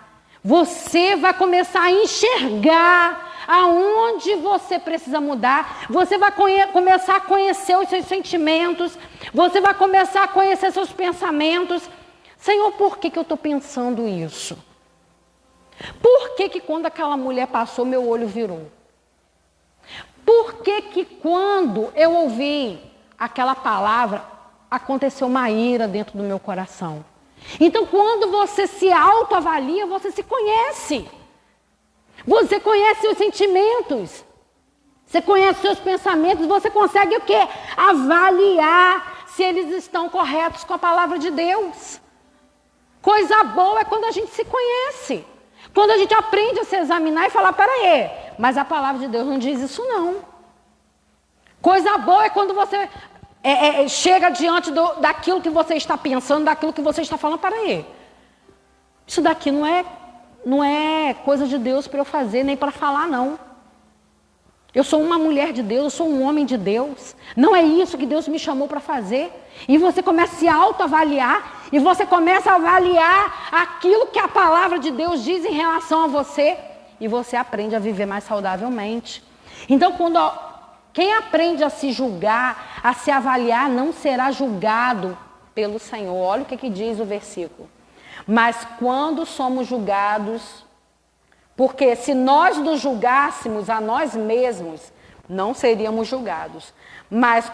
Você vai começar a enxergar aonde você precisa mudar. Você vai começar a conhecer os seus sentimentos. Você vai começar a conhecer seus pensamentos. Senhor, por que eu estou pensando isso? Por que quando aquela mulher passou, meu olho virou? Por que quando eu ouvi aquela palavra, aconteceu uma ira dentro do meu coração? Então, quando você se autoavalia, você se conhece. Você conhece os sentimentos. Você conhece seus pensamentos. Você consegue o quê? Avaliar se eles estão corretos com a palavra de Deus. Coisa boa é quando a gente se conhece. Quando a gente aprende a se examinar e falar, peraí, mas a palavra de Deus não diz isso não. Coisa boa é quando você chega diante daquilo que você está pensando, daquilo que você está falando, peraí. Isso daqui não é coisa de Deus para eu fazer, nem para falar não. Eu sou uma mulher de Deus, eu sou um homem de Deus. Não é isso que Deus me chamou para fazer. E você começa a se autoavaliar. E você começa a avaliar aquilo que a palavra de Deus diz em relação a você. E você aprende a viver mais saudavelmente. Então, quem aprende a se julgar, a se avaliar, não será julgado pelo Senhor. Olha o que diz o versículo. Mas quando somos julgados... Porque se nós nos julgássemos a nós mesmos, não seríamos julgados. Mas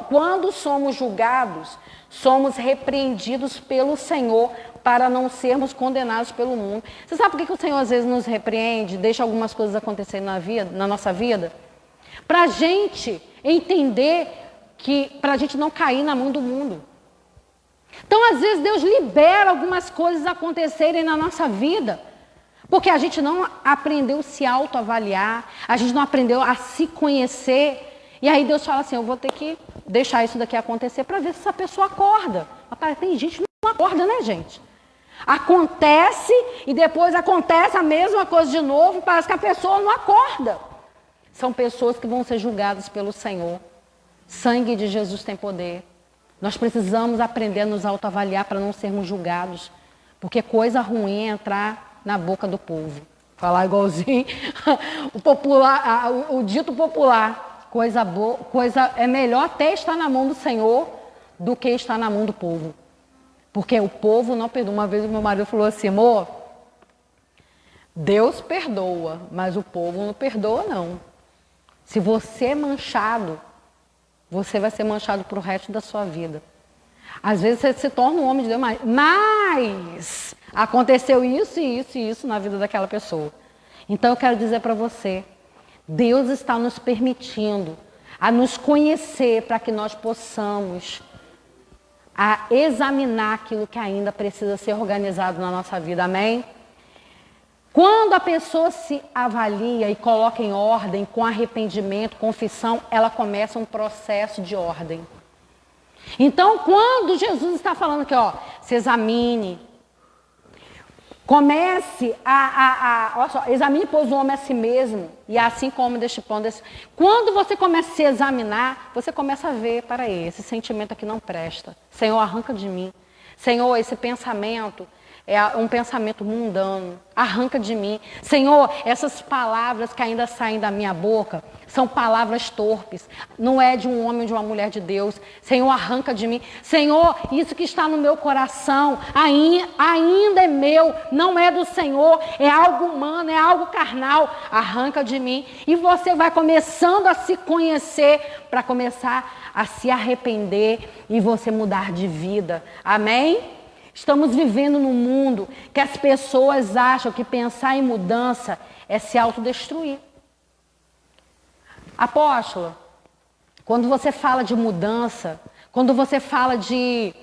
quando somos julgados, somos repreendidos pelo Senhor para não sermos condenados pelo mundo. Você sabe por que o Senhor às vezes nos repreende, deixa algumas coisas acontecerem na nossa vida? Para a gente entender para a gente não cair na mão do mundo. Então, às vezes, Deus libera algumas coisas acontecerem na nossa vida. Porque a gente não aprendeu a se autoavaliar, a gente não aprendeu a se conhecer. E aí Deus fala assim, eu vou ter que deixar isso daqui acontecer para ver se essa pessoa acorda. Rapaz, tem gente que não acorda, né, gente? Acontece e depois acontece a mesma coisa de novo, parece que a pessoa não acorda. São pessoas que vão ser julgadas pelo Senhor. Sangue de Jesus tem poder. Nós precisamos aprender a nos autoavaliar para não sermos julgados, porque coisa ruim é entrar na boca do povo. Falar igualzinho o dito popular, é melhor até estar na mão do Senhor do que estar na mão do povo. Porque o povo não perdoa. Uma vez o meu marido falou assim, amor, Deus perdoa, mas o povo não perdoa não. Se você é manchado, você vai ser manchado para o resto da sua vida. Às vezes você se torna um homem de Deus, mas aconteceu isso e isso e isso na vida daquela pessoa. Então eu quero dizer para você, Deus está nos permitindo a nos conhecer para que nós possamos examinar aquilo que ainda precisa ser organizado na nossa vida, amém? Quando a pessoa se avalia e coloca em ordem, com arrependimento, confissão, ela começa um processo de ordem. Então, quando Jesus está falando aqui, se examine, comece olha só, examine, pois, o homem a si mesmo, e assim come deste pão. Quando você começa a se examinar, você começa a ver, para aí, esse sentimento aqui não presta. Senhor, arranca de mim. Senhor, esse pensamento é um pensamento mundano, arranca de mim. Senhor, essas palavras que ainda saem da minha boca são palavras torpes, não é de um homem ou de uma mulher de Deus. Senhor, arranca de mim. Senhor, isso que está no meu coração ainda é meu, não é do Senhor, é algo humano, é algo carnal, arranca de mim. E você vai começando a se conhecer para começar a se arrepender e você mudar de vida, amém? Estamos vivendo num mundo que as pessoas acham que pensar em mudança é se autodestruir. Apóstolo, quando você fala de mudança, quando você fala de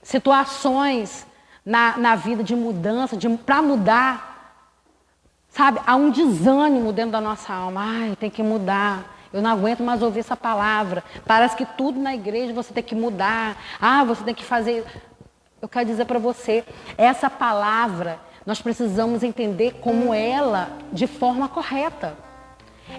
situações na vida de mudança, para mudar, sabe, há um desânimo dentro da nossa alma. Ai, tem que mudar. Eu não aguento mais ouvir essa palavra. Parece que tudo na igreja você tem que mudar. Você tem que fazer... Eu quero dizer para você, essa palavra, nós precisamos entender como ela, de forma correta.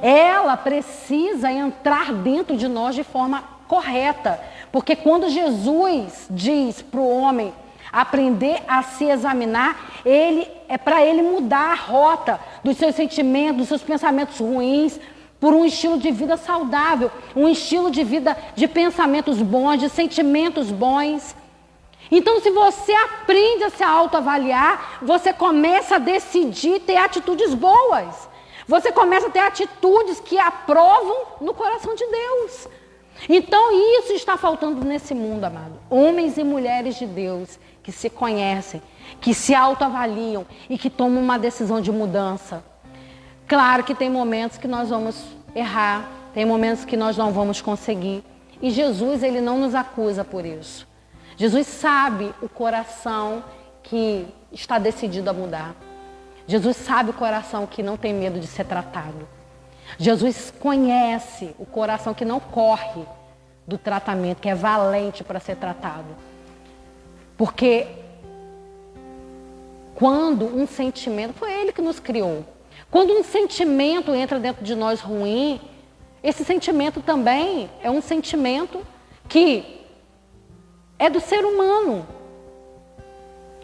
Ela precisa entrar dentro de nós de forma correta. Porque quando Jesus diz para o homem aprender a se examinar, é para ele mudar a rota dos seus sentimentos, dos seus pensamentos ruins, por um estilo de vida saudável, um estilo de vida de pensamentos bons, de sentimentos bons. Então, se você aprende a se autoavaliar, você começa a decidir ter atitudes boas. Você começa a ter atitudes que aprovam no coração de Deus. Então, isso está faltando nesse mundo, amado. Homens e mulheres de Deus que se conhecem, que se autoavaliam e que tomam uma decisão de mudança. Claro que tem momentos que nós vamos errar, tem momentos que nós não vamos conseguir. E Jesus, ele não nos acusa por isso. Jesus sabe o coração que está decidido a mudar. Jesus sabe o coração que não tem medo de ser tratado. Jesus conhece o coração que não corre do tratamento, que é valente para ser tratado. Porque quando um sentimento, foi Ele que nos criou. Quando um sentimento entra dentro de nós ruim, esse sentimento também é um sentimento que é do ser humano.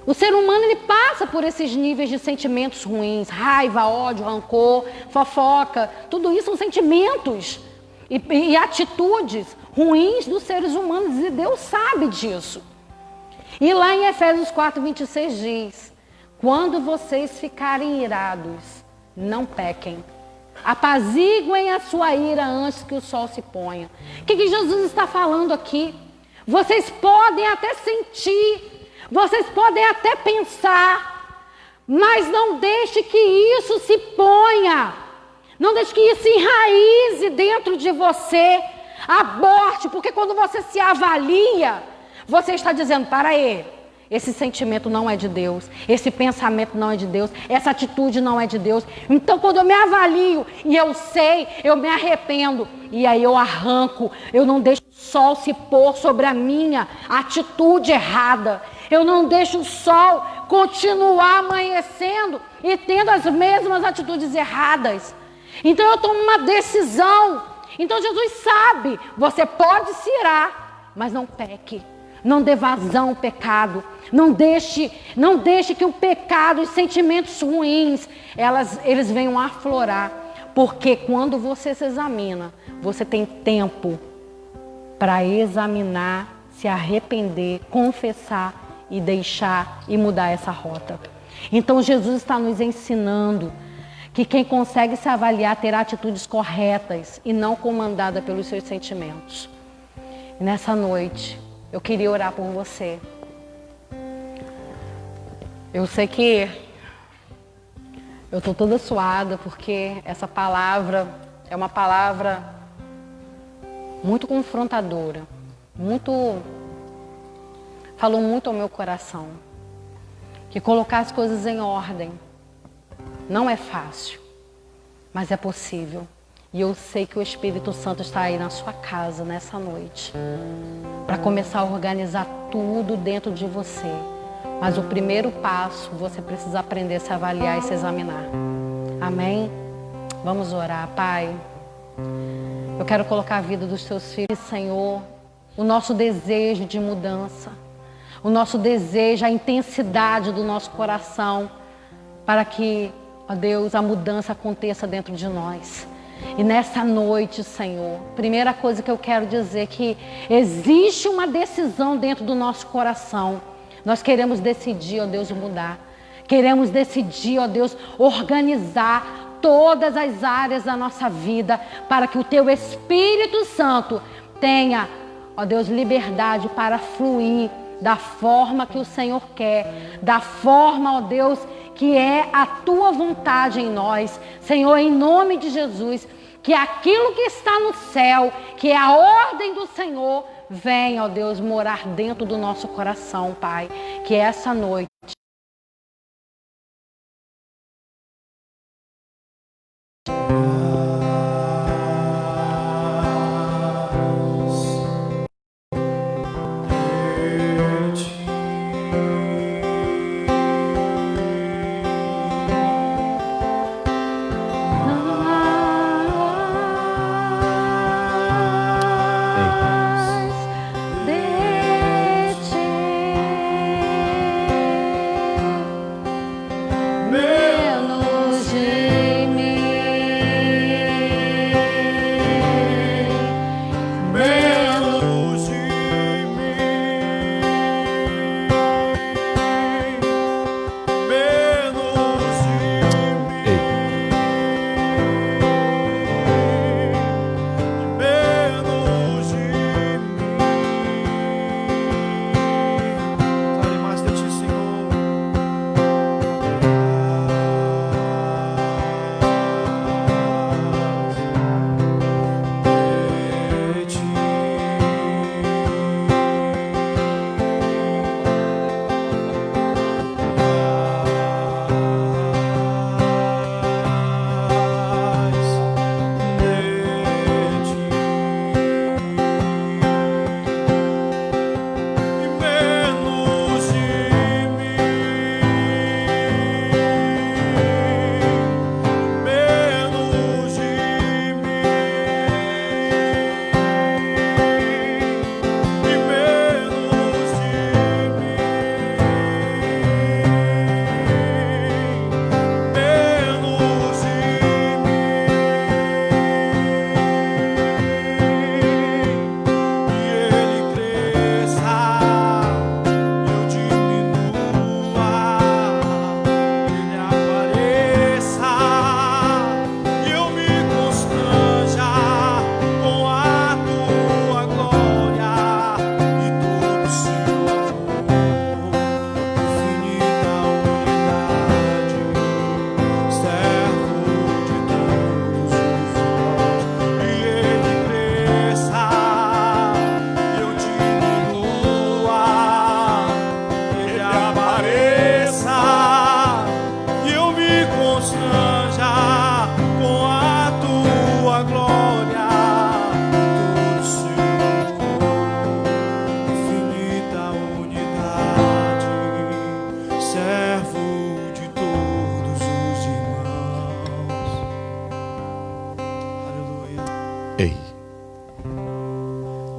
O ser humano, ele passa por esses níveis de sentimentos ruins, raiva, ódio, rancor, fofoca, tudo isso são sentimentos e atitudes ruins dos seres humanos, e Deus sabe disso. E lá em Efésios 4:26 diz: quando vocês ficarem irados, não pequem. Apaziguem a sua ira antes que o sol se ponha. O que Jesus está falando aqui? Vocês podem até sentir, vocês podem até pensar, mas não deixe que isso se ponha, não deixe que isso enraize dentro de você, aborte, porque quando você se avalia, você está dizendo, para aí, esse sentimento não é de Deus, esse pensamento não é de Deus, essa atitude não é de Deus. Então, quando eu me avalio e eu sei, eu me arrependo, e aí eu arranco, eu não deixo o sol se pôr sobre a minha atitude errada. Eu não deixo o sol continuar amanhecendo e tendo as mesmas atitudes erradas. Então eu tomo uma decisão. Então Jesus sabe, você pode se irar, mas não peque. Não dê vazão ao pecado. Não deixe que o pecado e sentimentos ruins, eles venham aflorar. Porque quando você se examina, você tem tempo para examinar, se arrepender, confessar e deixar e mudar essa rota. Então Jesus está nos ensinando que quem consegue se avaliar terá atitudes corretas e não comandada pelos seus sentimentos. E nessa noite, eu queria orar por você. Eu sei que eu estou toda suada porque essa palavra é uma palavra muito confrontadora, falou muito ao meu coração. Que colocar as coisas em ordem não é fácil, mas é possível. E eu sei que o Espírito Santo está aí na sua casa nessa noite para começar a organizar tudo dentro de você. Mas o primeiro passo, você precisa aprender a se avaliar e se examinar. Amém? Vamos orar. Pai, eu quero colocar a vida dos teus filhos, Senhor, o nosso desejo de mudança, o nosso desejo, a intensidade do nosso coração, para que, ó Deus, a mudança aconteça dentro de nós. E nessa noite, Senhor, primeira coisa que eu quero dizer é que existe uma decisão dentro do nosso coração. Nós queremos decidir, ó Deus, mudar. Queremos decidir, ó Deus, organizar todas as áreas da nossa vida para que o Teu Espírito Santo tenha, ó Deus, liberdade para fluir da forma que o Senhor quer, da forma, ó Deus, que é a Tua vontade em nós. Senhor, em nome de Jesus, que aquilo que está no céu, que é a ordem do Senhor, venha, ó Deus, morar dentro do nosso coração, Pai. Que essa noite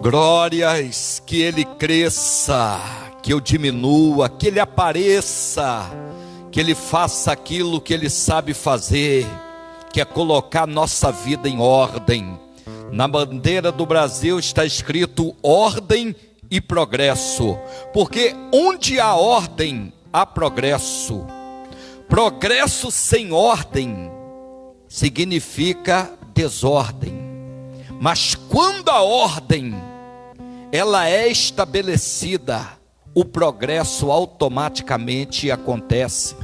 Glórias, que ele cresça, que eu diminua, que ele apareça, que ele faça aquilo que ele sabe fazer, que é colocar nossa vida em ordem. Na bandeira do Brasil está escrito ordem e progresso, porque onde há ordem, há progresso. Progresso sem ordem significa desordem. Mas quando a ordem ela é estabelecida, o progresso automaticamente acontece.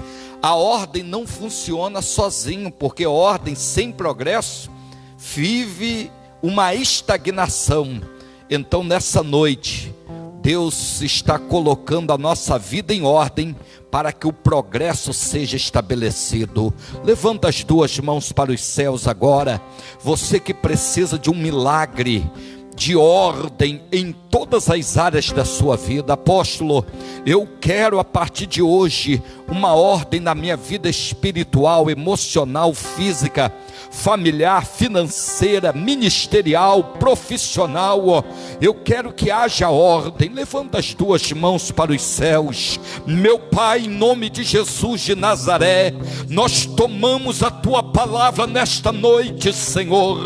A ordem não funciona sozinho, porque ordem sem progresso vive uma estagnação. Então nessa noite, Deus está colocando a nossa vida em ordem para que o progresso seja estabelecido. Levanta as duas mãos para os céus agora. Você que precisa de um milagre de ordem em todas as áreas da sua vida. Apóstolo, eu quero a partir de hoje uma ordem na minha vida espiritual, emocional, física, familiar, financeira, ministerial, profissional. Eu quero que haja ordem. Levanta as duas mãos para os céus. Meu Pai, em nome de Jesus de Nazaré, nós tomamos a tua palavra nesta noite, Senhor,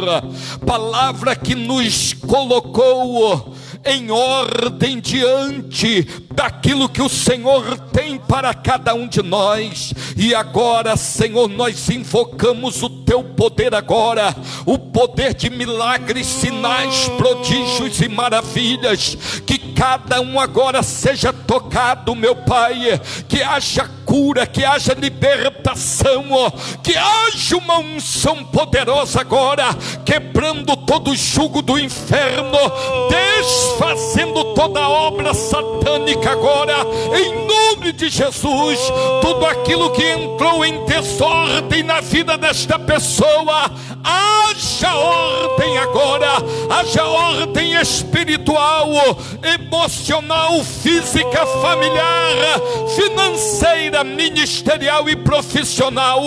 palavra que nos colocou em ordem diante daquilo que o Senhor tem para cada um de nós. E agora, Senhor, nós invocamos o teu poder agora, o poder de milagres, sinais, prodígios e maravilhas. Que cada um agora seja tocado, meu Pai, que haja cura, que haja libertação, que haja uma unção poderosa agora, quebrando todo o jugo do inferno, desfazendo toda obra satânica agora, em nome de Jesus. Tudo aquilo que entrou em desordem na vida desta pessoa, haja ordem agora, haja ordem espiritual, emocional, física, familiar, financeira, ministerial e profissional.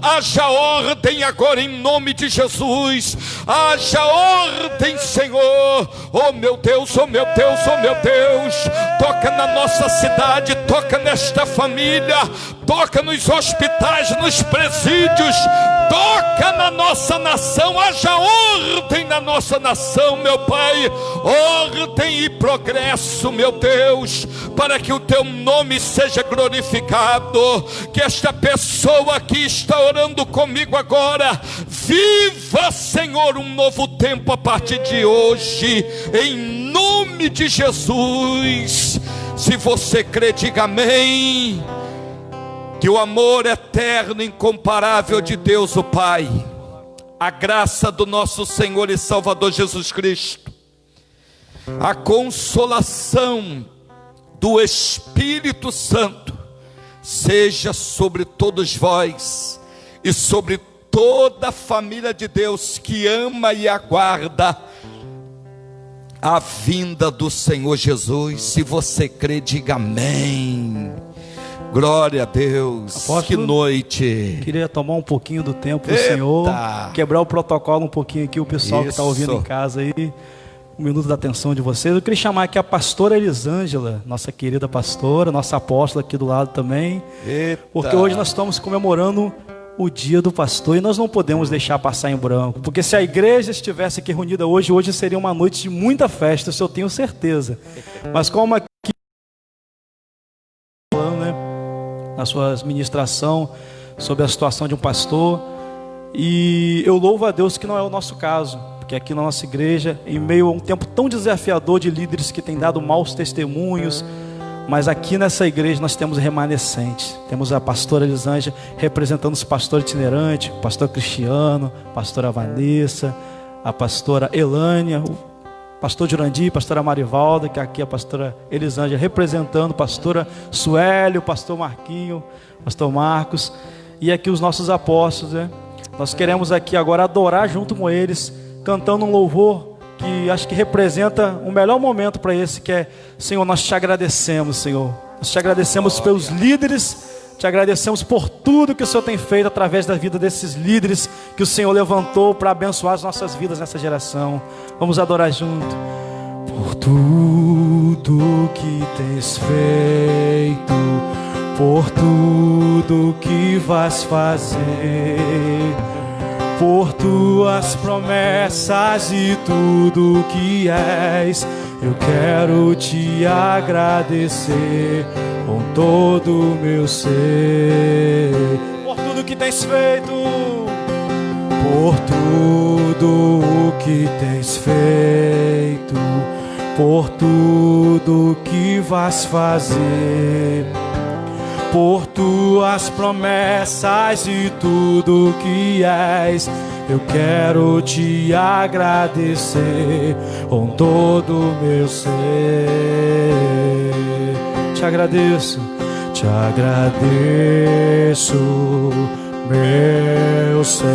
Haja ordem agora em nome de Jesus. Haja ordem, Senhor. Oh meu Deus, oh meu Deus, oh meu Deus. Toca na nossa cidade, toca nesta família, toca nos hospitais, nos presídios, toca na nossa nação. Haja ordem na nossa nação, meu Pai, ordem e progresso, meu Deus, para que o teu nome seja glorificado. Que esta pessoa que está orando comigo agora viva, Senhor, um novo tempo a partir de hoje, em nome de Jesus. Se você crê, diga amém. Que o amor eterno, incomparável de Deus o Pai, a graça do nosso Senhor e Salvador Jesus Cristo, a consolação do Espírito Santo seja sobre todos vós e sobre toda a família de Deus que ama e aguarda a vinda do Senhor Jesus. Se você crê, diga amém. Glória a Deus. Apóstolo, que noite. Queria tomar um pouquinho do tempo do Senhor, quebrar o protocolo um pouquinho aqui, o pessoal que está ouvindo em casa aí, um minuto da atenção de vocês. Eu queria chamar aqui a pastora Elisângela, nossa querida pastora, nossa apóstola aqui do lado também. Porque hoje nós estamos comemorando o dia do pastor e nós não podemos deixar passar em branco, porque se a igreja estivesse aqui reunida hoje seria uma noite de muita festa, isso eu tenho certeza. Mas como aqui na sua ministração sobre a situação de um pastor, e eu louvo a Deus que não é o nosso caso, porque aqui na nossa igreja, em meio a um tempo tão desafiador de líderes que têm dado maus testemunhos, mas aqui nessa igreja nós temos remanescentes. Temos a pastora Elisângela representando os pastores itinerantes, o pastor Cristiano, a pastora Vanessa, a pastora Elânia, o pastor Jurandir, a pastora Marivalda, que aqui é a pastora Elisângela representando, a pastora Suélio, o pastor Marquinho, o pastor Marcos, e aqui os nossos apóstolos, né? Nós queremos aqui agora adorar junto com eles, cantando um louvor que acho que representa o melhor momento para esse, que é: Senhor, nós te agradecemos, Senhor. Nós te agradecemos pelos líderes, te agradecemos por tudo que o Senhor tem feito através da vida desses líderes que o Senhor levantou para abençoar as nossas vidas nessa geração. Vamos adorar junto. Por tudo que tens feito, por tudo que vais fazer, por tuas promessas e tudo que és, eu quero te agradecer com todo o meu ser. Por tudo que tens feito, por tudo o que tens feito, por tudo que vais fazer, por tuas promessas e tudo que és, eu quero te agradecer com todo o meu ser. Te agradeço, meu Senhor.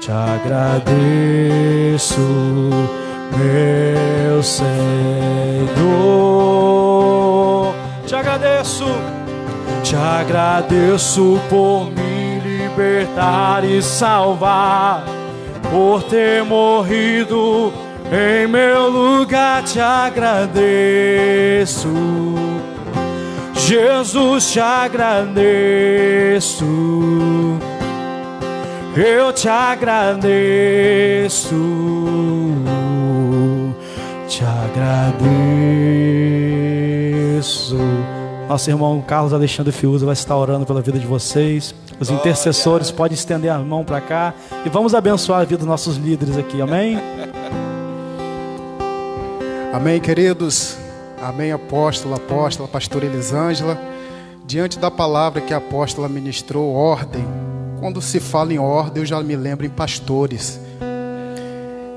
Te agradeço, meu Senhor. Te agradeço por me libertar e salvar, por ter morrido em meu lugar. Te agradeço, Jesus, te agradeço. Eu te agradeço, te agradeço. Nosso irmão Carlos Alexandre Fiuza vai estar orando pela vida de vocês. Os intercessores podem estender a mão para cá e vamos abençoar a vida dos nossos líderes aqui, amém? Amém, queridos. Amém, apóstola, pastora Elisângela. Diante da palavra que a apóstola ministrou, ordem. Quando se fala em ordem, eu já me lembro em pastores.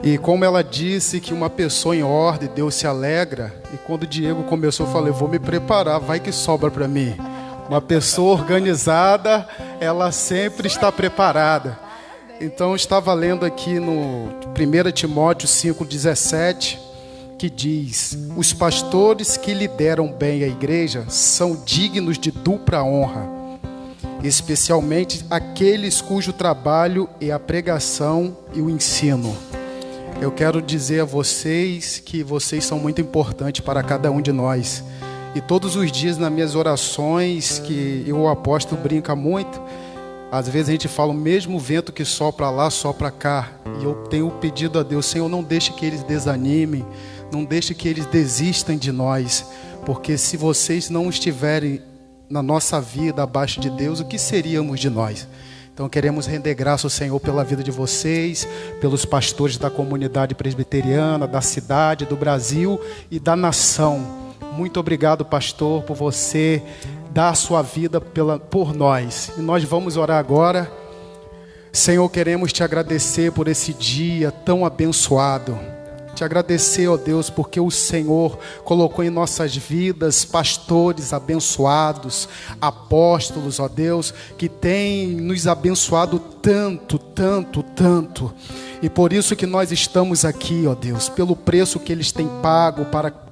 E como ela disse que uma pessoa em ordem, Deus se alegra. E quando o Diego começou, eu falei, vou me preparar, vai que sobra para mim. Uma pessoa organizada, ela sempre está preparada. Então, eu estava lendo aqui no 1 Timóteo 5,17, que diz: os pastores que lideram bem a igreja são dignos de dupla honra, especialmente aqueles cujo trabalho é a pregação e o ensino. Eu quero dizer a vocês que vocês são muito importantes para cada um de nós. E todos os dias nas minhas orações, que o apóstolo brinca muito, às vezes a gente fala, o mesmo vento que sopra lá, sopra cá. E eu tenho pedido a Deus, Senhor, não deixe que eles desanimem, não deixe que eles desistam de nós. Porque se vocês não estiverem na nossa vida abaixo de Deus, o que seríamos de nós? Então queremos render graça ao Senhor pela vida de vocês, pelos pastores da comunidade presbiteriana, da cidade, do Brasil e da nação. Muito obrigado, pastor, por você dar a sua vida por nós. E nós vamos orar agora. Senhor, queremos te agradecer por esse dia tão abençoado. Te agradecer, ó Deus, porque o Senhor colocou em nossas vidas pastores abençoados, apóstolos, ó Deus, que têm nos abençoado tanto, tanto, tanto. E por isso que nós estamos aqui, ó Deus, pelo preço que eles têm pago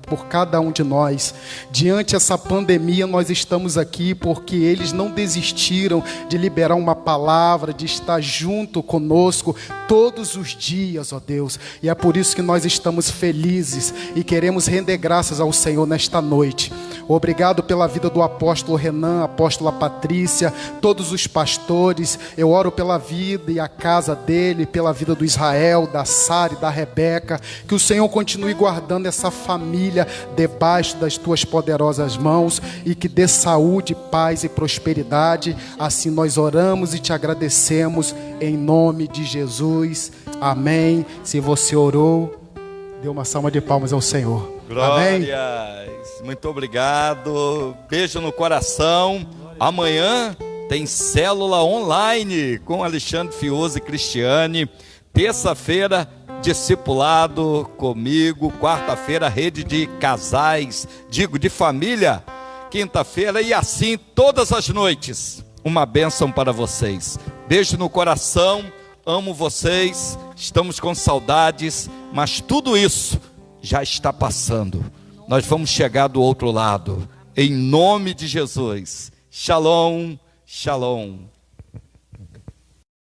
por cada um de nós. Diante dessa pandemia, nós estamos aqui porque eles não desistiram de liberar uma palavra, de estar junto conosco todos os dias, ó Deus. E é por isso que nós estamos felizes e queremos render graças ao Senhor nesta noite. Obrigado pela vida do apóstolo Renan, apóstola Patrícia, todos os pastores. Eu oro pela vida e a casa dele, pela vida do Israel, da Sara e da Rebeca. Que o Senhor continue guardando essa família debaixo das tuas poderosas mãos e que dê saúde, paz e prosperidade. Assim nós oramos e te agradecemos em nome de Jesus. Amém. Se você orou, dê uma salva de palmas ao Senhor. Glórias. Muito obrigado. Beijo no coração. Amanhã tem célula online com Alexandre Fiuza e Cristiane. Terça-feira, discipulado comigo. Quarta-feira, rede de casais, de família. Quinta-feira e assim todas as noites. Uma bênção para vocês. Beijo no coração. Amo vocês. Estamos com saudades, mas tudo isso já está passando. Nós vamos chegar do outro lado. Em nome de Jesus. Shalom, shalom.